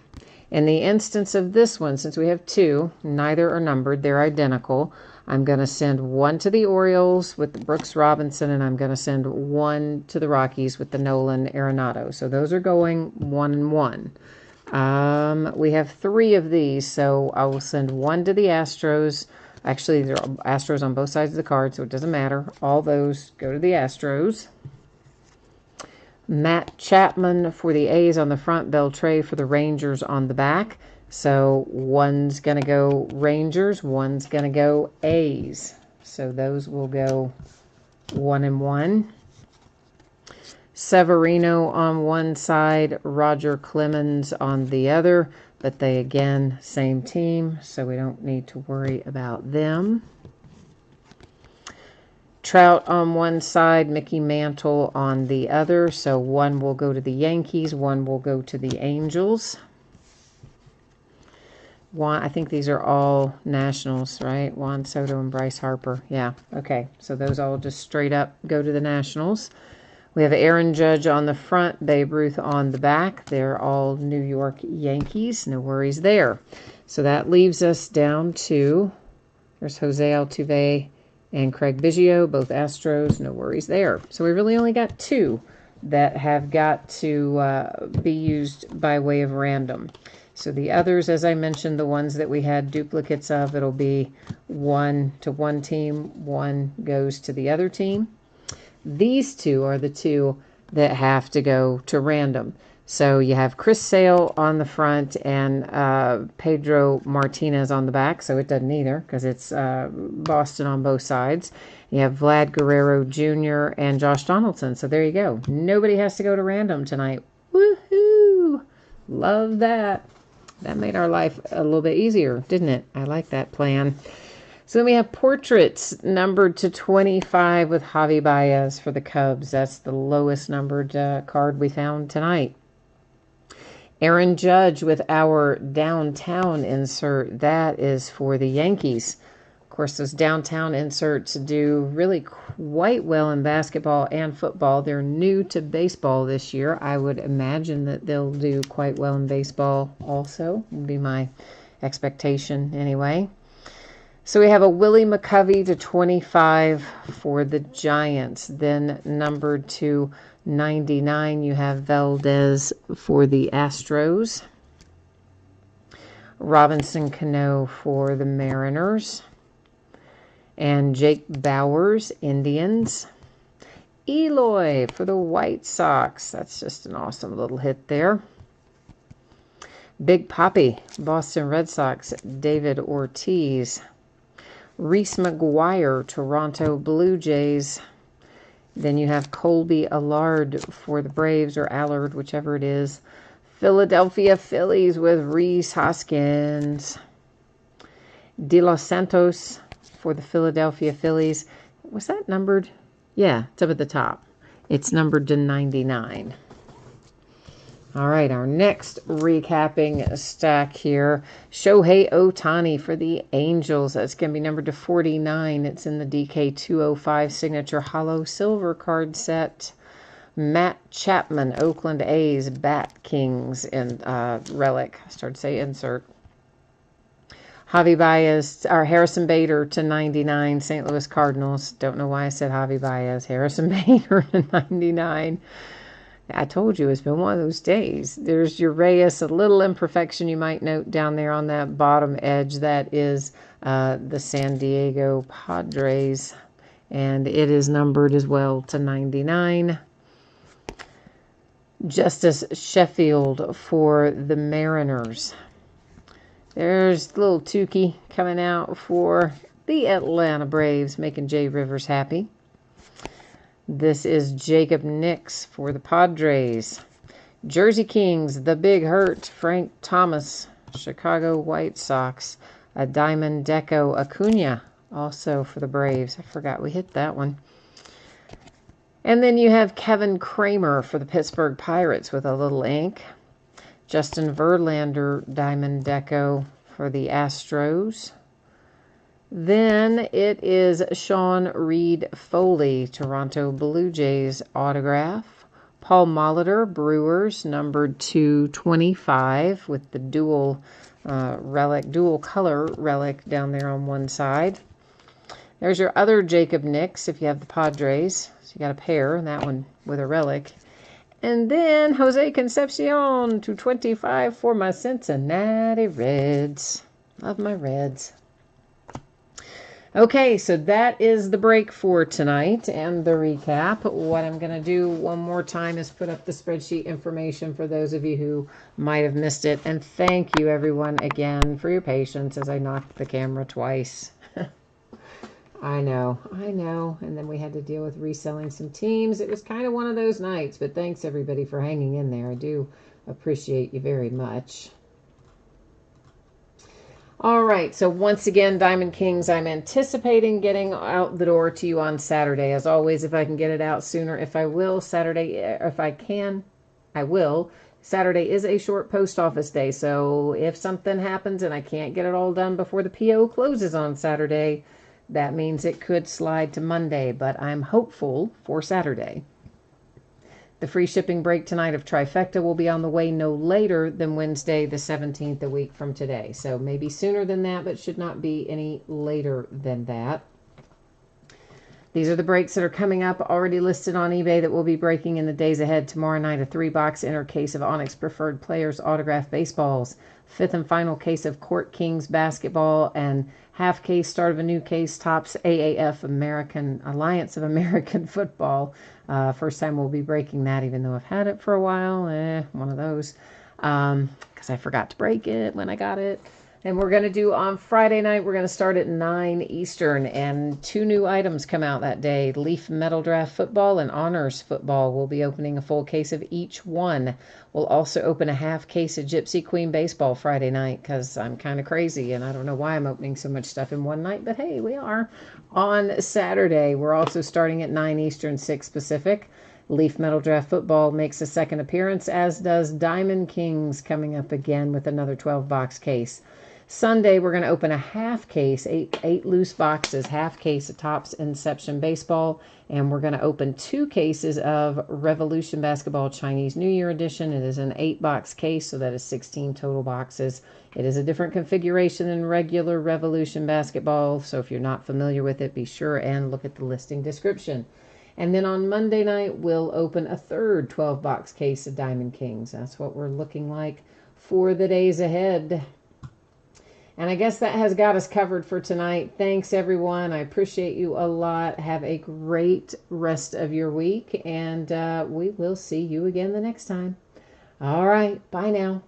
in the instance of this one, since we have 2, neither are numbered, they're identical. I'm going to send 1 to the Orioles with the Brooks Robinson, and I'm going to send 1 to the Rockies with the Nolan Arenado. So those are going 1 and 1. We have 3 of these, so I will send 1 to the Astros. Actually, there are Astros on both sides of the card, so it doesn't matter. All those go to the Astros. Matt Chapman for the A's on the front, Beltre for the Rangers on the back. So one's going to go Rangers, one's going to go A's. So those will go 1 and 1. Severino on one side, Roger Clemens on the other, but they, again, same team, so we don't need to worry about them. Trout on one side, Mickey Mantle on the other, so one will go to the Yankees, one will go to the Angels. I think these are all Nationals, right? Juan Soto and Bryce Harper. Yeah, okay. So those all just straight up go to the Nationals. We have Aaron Judge on the front, Babe Ruth on the back. They're all New York Yankees. No worries there. So that leaves us down to, there's Jose Altuve and Craig Biggio, both Astros. No worries there. So we really only got two that have got to be used by way of random. So the others, as I mentioned, the ones that we had duplicates of, it'll be one to one team, one goes to the other team. These two are the two that have to go to random. So you have Chris Sale on the front and Pedro Martinez on the back. So it doesn't either because it's Boston on both sides. You have Vlad Guerrero Jr. and Josh Donaldson. So there you go. Nobody has to go to random tonight. Woohoo! Love that. That made our life a little bit easier, didn't it? I like that plan. So then we have portraits numbered to 25 with Javi Baez for the Cubs. That's the lowest numbered card we found tonight. Aaron Judge with our downtown insert. That is for the Yankees. Of course, those downtown inserts do really quite well in basketball and football. They're new to baseball this year. I would imagine that they'll do quite well in baseball also. Would be my expectation anyway. So we have a Willie McCovey to 25 for the Giants. Then numbered to 99, you have Valdez for the Astros. Robinson Cano for the Mariners. And Jake Bowers, Indians. Eloy for the White Sox. That's just an awesome little hit there. Big Papi, Boston Red Sox, David Ortiz. Reese McGuire, Toronto Blue Jays. Then you have Colby Allard for the Braves, or Allard, whichever it is. Philadelphia Phillies with Reese Hoskins. De Los Santos for the Philadelphia Phillies. Was that numbered? Yeah, it's up at the top. It's numbered to 99. All right, our next recapping stack here. Shohei Ohtani for the Angels. That's going to be numbered to 49. It's in the DK 205 signature hollow silver card set. Matt Chapman, Oakland A's, Bat Kings, and relic. I started to say insert. Javi Baez, or Harrison Bader to 99, St. Louis Cardinals. Don't know why I said Javi Baez. Harrison Bader to 99. I told you it's been one of those days. There's Urias, a little imperfection you might note down there on that bottom edge. That is the San Diego Padres, and it is numbered as well to 99. Justice Sheffield for the Mariners. There's little Tukey coming out for the Atlanta Braves, making Jay Rivers happy. This is Jacob Nix for the Padres. Jersey Kings, the Big Hurt, Frank Thomas, Chicago White Sox. A Diamond Deco Acuna, also for the Braves. I forgot we hit that one. And then you have Kevin Kramer for the Pittsburgh Pirates with a little ink. Justin Verlander, Diamond Deco for the Astros. Then it is Sean Reed Foley, Toronto Blue Jays autograph. Paul Molitor, Brewers, numbered to 25 with the dual color relic down there on one side. There's your other Jacob Nix if you have the Padres. So you got a pair, and that one with a relic. And then Jose Concepcion to 25 for my Cincinnati Reds. Love my Reds. Okay, so that is the break for tonight and the recap. What I'm going to do one more time is put up the spreadsheet information for those of you who might have missed it. And thank you, everyone, again, for your patience as I knocked the camera twice. I know. And then we had to deal with reselling some teams. It was kind of one of those nights, but thanks everybody for hanging in there. I do appreciate you very much. All right, so once again, Diamond Kings, I'm anticipating getting out the door to you on Saturday. As always, if I can get it out sooner, if I will, Saturday, if I can, I will. Saturday is a short post office day, so if something happens and I can't get it all done before the PO closes on Saturday, that means it could slide to Monday, but I'm hopeful for Saturday. The free shipping break tonight of Trifecta will be on the way no later than Wednesday, the 17th, a week from today. So maybe sooner than that, but should not be any later than that. These are the breaks that are coming up, already listed on eBay, that will be breaking in the days ahead. Tomorrow night, a 3-box inner case of Onyx Preferred Players autographed baseballs. 5th and final case of Court Kings basketball, and half case, start of a new case, Topps AAF American Alliance of American Football. First time we'll be breaking that, even though I've had it for a while. One of those. Because I forgot to break it when I got it. And we're going to do on Friday night, we're going to start at 9 Eastern. And 2 new items come out that day. Leaf Metal Draft Football and Honors Football. We'll be opening a full case of each one. We'll also open a half case of Gypsy Queen Baseball Friday night, because I'm kind of crazy and I don't know why I'm opening so much stuff in one night. But hey, we are. On Saturday, we're also starting at 9 Eastern, 6 Pacific. Leaf Metal Draft Football makes a second appearance, as does Diamond Kings coming up again with another 12-box case. Sunday, we're going to open a half case, eight loose boxes, half case of Topps Inception Baseball, and we're going to open 2 cases of Revolution Basketball Chinese New Year Edition. It is an 8-box case, so that is 16 total boxes. It is a different configuration than regular Revolution Basketball, so if you're not familiar with it, be sure and look at the listing description. And then on Monday night, we'll open a third 12-box case of Diamond Kings. That's what we're looking like for the days ahead. And I guess that has got us covered for tonight. Thanks, everyone. I appreciate you a lot. Have a great rest of your week, and we will see you again the next time. All right. Bye now.